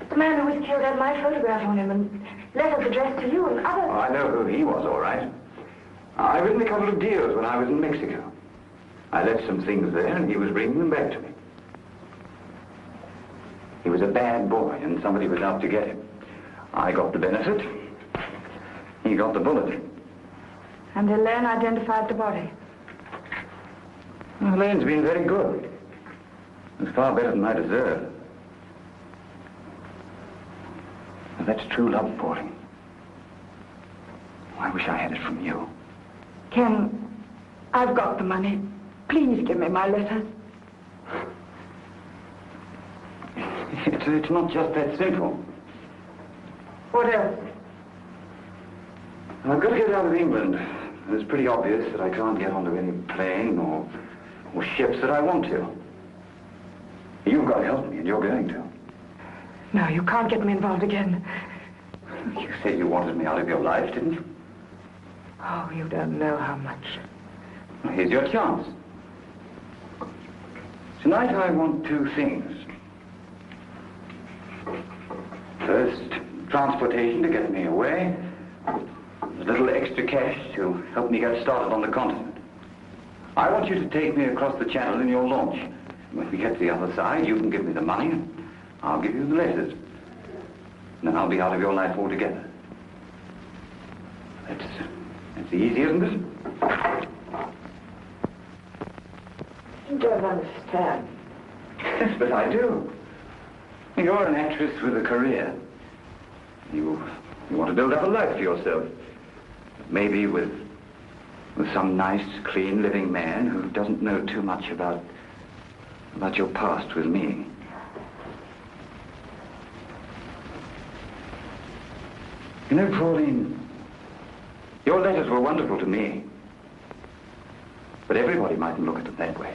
The man who was killed had my photograph on him and letters addressed to you and others. Oh, I know who he was, all right. I written a couple of deals when I was in Mexico. I left some things there, and he was bringing them back to me. He was a bad boy, and somebody was out to get him. I got the benefit. He got the bullet. And Elaine identified the body. Well, Elaine's been very good. It's far better than I deserve. Now, that's true love, Pauline. I wish I had it from you. Ken, I've got the money. Please give me my letters. It's not just that simple. What else? I've got to get out of England. It's pretty obvious that I can't get onto any plane or ships that I want to. You've got to help me, and you're going to. No, you can't get me involved again. You said you wanted me out of your life, didn't you? Oh, you don't know how much. Well, here's your chance. Tonight I want two things. First, transportation to get me away. A little extra cash to help me get started on the continent. I want you to take me across the channel in your launch. When we get to the other side, you can give me the money, and I'll give you the letters. And then I'll be out of your life altogether. That's easy, isn't it? You don't understand. Yes, but I do. You're an actress with a career. You want to build up a life for yourself. Maybe with some nice, clean, living man who doesn't know too much about your past with me. You know, Pauline, your letters were wonderful to me. But everybody mightn't look at them that way.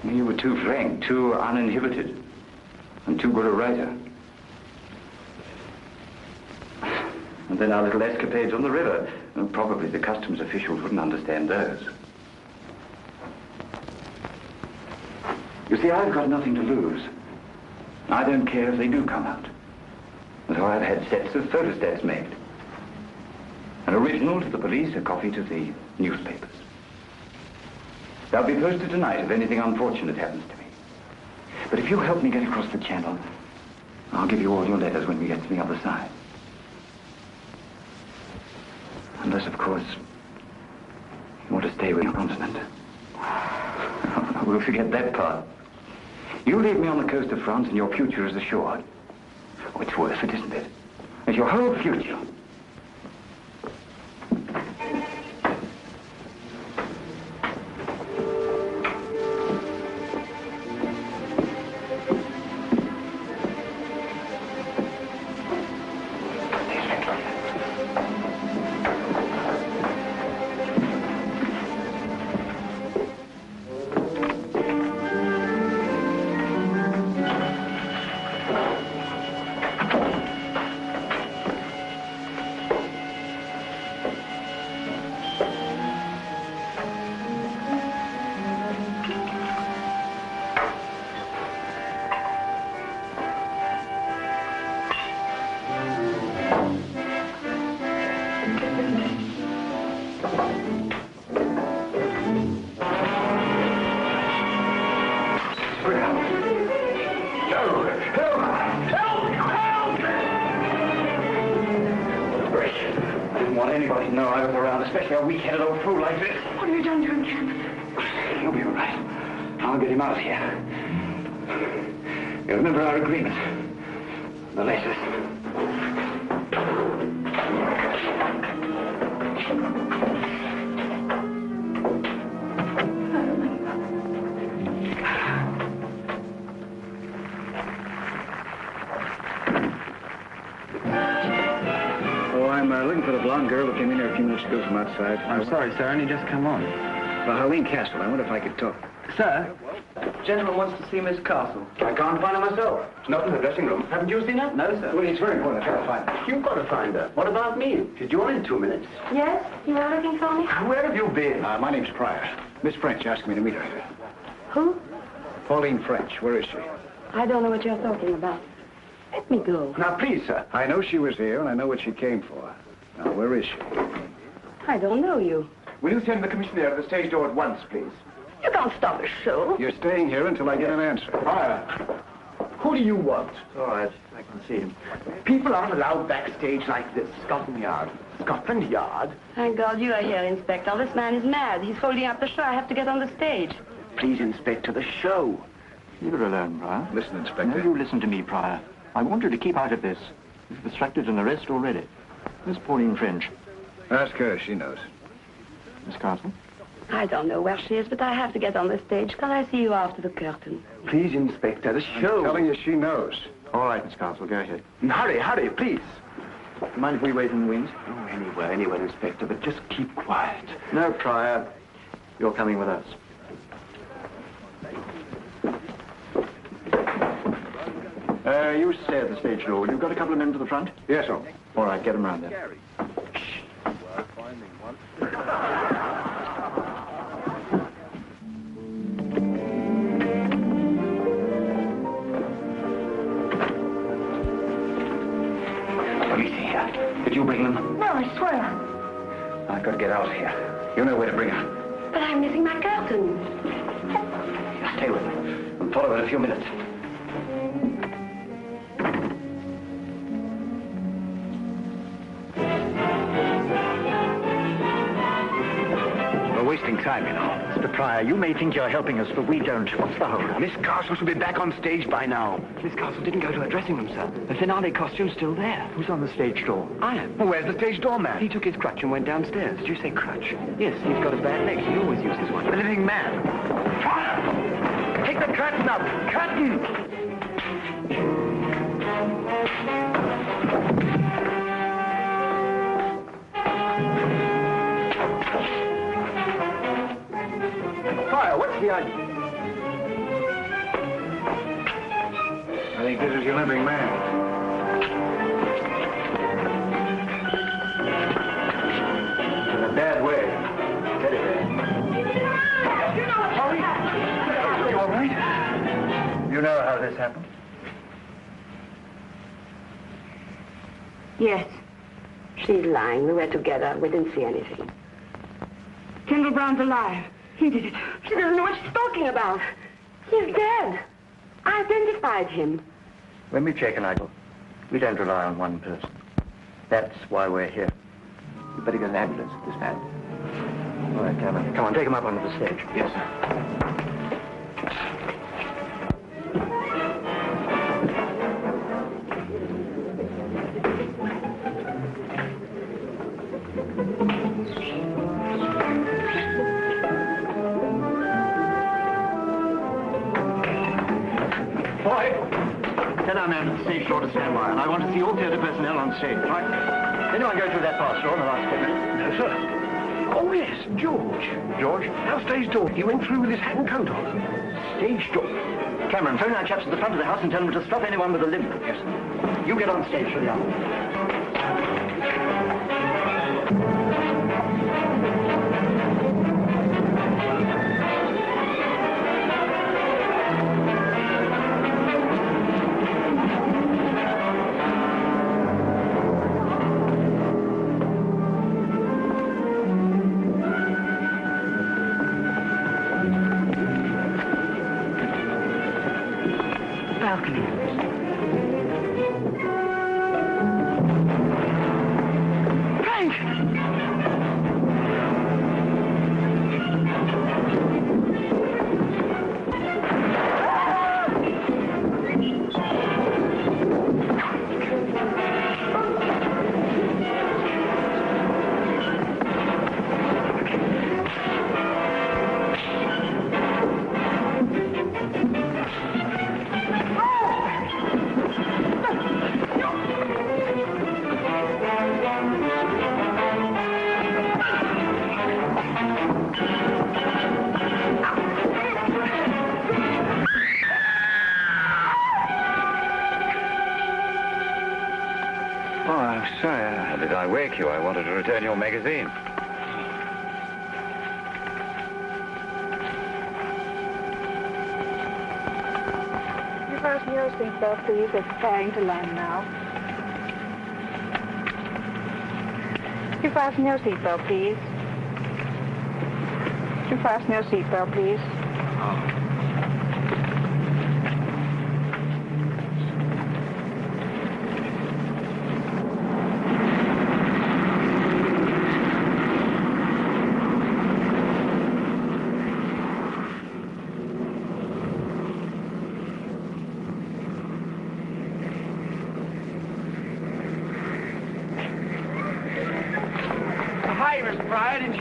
You were too frank, too uninhibited, and too good a writer. And then our little escapades on the river. Well, probably the customs officials wouldn't understand those. You see, I've got nothing to lose. I don't care if they do come out. And so I've had sets of photostats made. An original to the police, a copy to the newspapers. They'll be posted tonight if anything unfortunate happens to me. But if you help me get across the channel, I'll give you all your letters when we get to the other side. Unless, of course, you want to stay with your continent. We'll forget that part. You leave me on the coast of France and your future is assured. Oh, it's worth it, isn't it? It's your whole future. Outside. I'm sorry, sir. I only just come on. Well, Helene Castle, I wonder if I could talk. Sir, gentleman wants to see Miss Castle. I can't find her myself. She's not in the dressing room. Haven't you seen her? No, sir. Well, it's very important. I've got to find her. You've got to find her. What about me? She's due on in 2 minutes. Yes? You were looking for me? Where have you been? My name's Pryor. Miss French asked me to meet her. Who? Pauline French. Where is she? I don't know what you're talking about. Let me go. Now, please, sir. I know she was here, and I know what she came for. Now, where is she? I don't know you. Will you send the commissioner to the stage door at once, please? You can't stop a show. You're staying here until I get an answer. Pryor, who do you want? All right, I can see him. People aren't allowed backstage like this. Scotland Yard. Scotland Yard? Thank God you are here, Inspector. This man is mad. He's holding up the show. I have to get on the stage. Please, Inspector, the show. Leave her alone, Pryor. Listen, Inspector. No, you listen to me, Pryor. I want you to keep out of this. You've obstructed an arrest already. Miss Pauline French. Ask her. She knows. Miss Castle? I don't know where she is, but I have to get on the stage. Can I see you after the curtain? Please, Inspector, the show. I'm telling you, she knows. All right, Miss Castle, go ahead. Hurry, hurry, please. Mind if we wait in the wings? Oh, anywhere, Inspector, but just keep quiet. No, Pryor. You're coming with us. You stay at the stage door. You've got a couple of men to the front? Yes, sir. All right, get them round there. Police here. Did you bring them? No, I swear. I've got to get out of here. You know where to bring her. But I'm missing my curtain. okay with me. We'll follow in a few minutes. We're wasting time, you know. Mr. Pryor, you may think you're helping us, but we don't. What's the hold? Miss Castle should be back on stage by now. Miss Castle didn't go to her dressing room, sir. The finale costume's still there. Who's on the stage door? I am. Well, where's the stage doorman? He took his crutch and went downstairs. Did you say crutch? Yes, he's got a bad leg. He always uses one. The living man. Fire! Take the curtain up! Curtain! Pryor, what's the idea? I think this is your living man. In a bad way. Steady there. You all right? You know how this happened? Yes. She's lying. We were together. We didn't see anything. Kendall Brown's alive. He did it. She doesn't know what she's talking about. He's dead. I identified him. When we've taken idol, we don't rely on one person. That's why we're here. You better get an ambulance for this man. All right, Cameron. Come on, take him up onto the stage. Yes, sir. Tell our man at the stage door to stand by, and I want to see all theatre personnel on stage. Right? Anyone go through that fast door in the last 10 minutes? No, sir. Oh, yes, George. George? Our stage door. He went through with his hat and coat on. Stage door. Cameron, phone our chaps at the front of the house and tell them to stop anyone with a limp. Yes, sir. You get on stage for the hour. You. I wanted to return your magazine. You fasten your seatbelt, please. It's preparing to land now. You fasten your seatbelt, please. You fasten your seatbelt, please.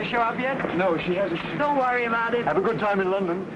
Show up yet? No, she hasn't. Don't worry about it. Have a good time in London.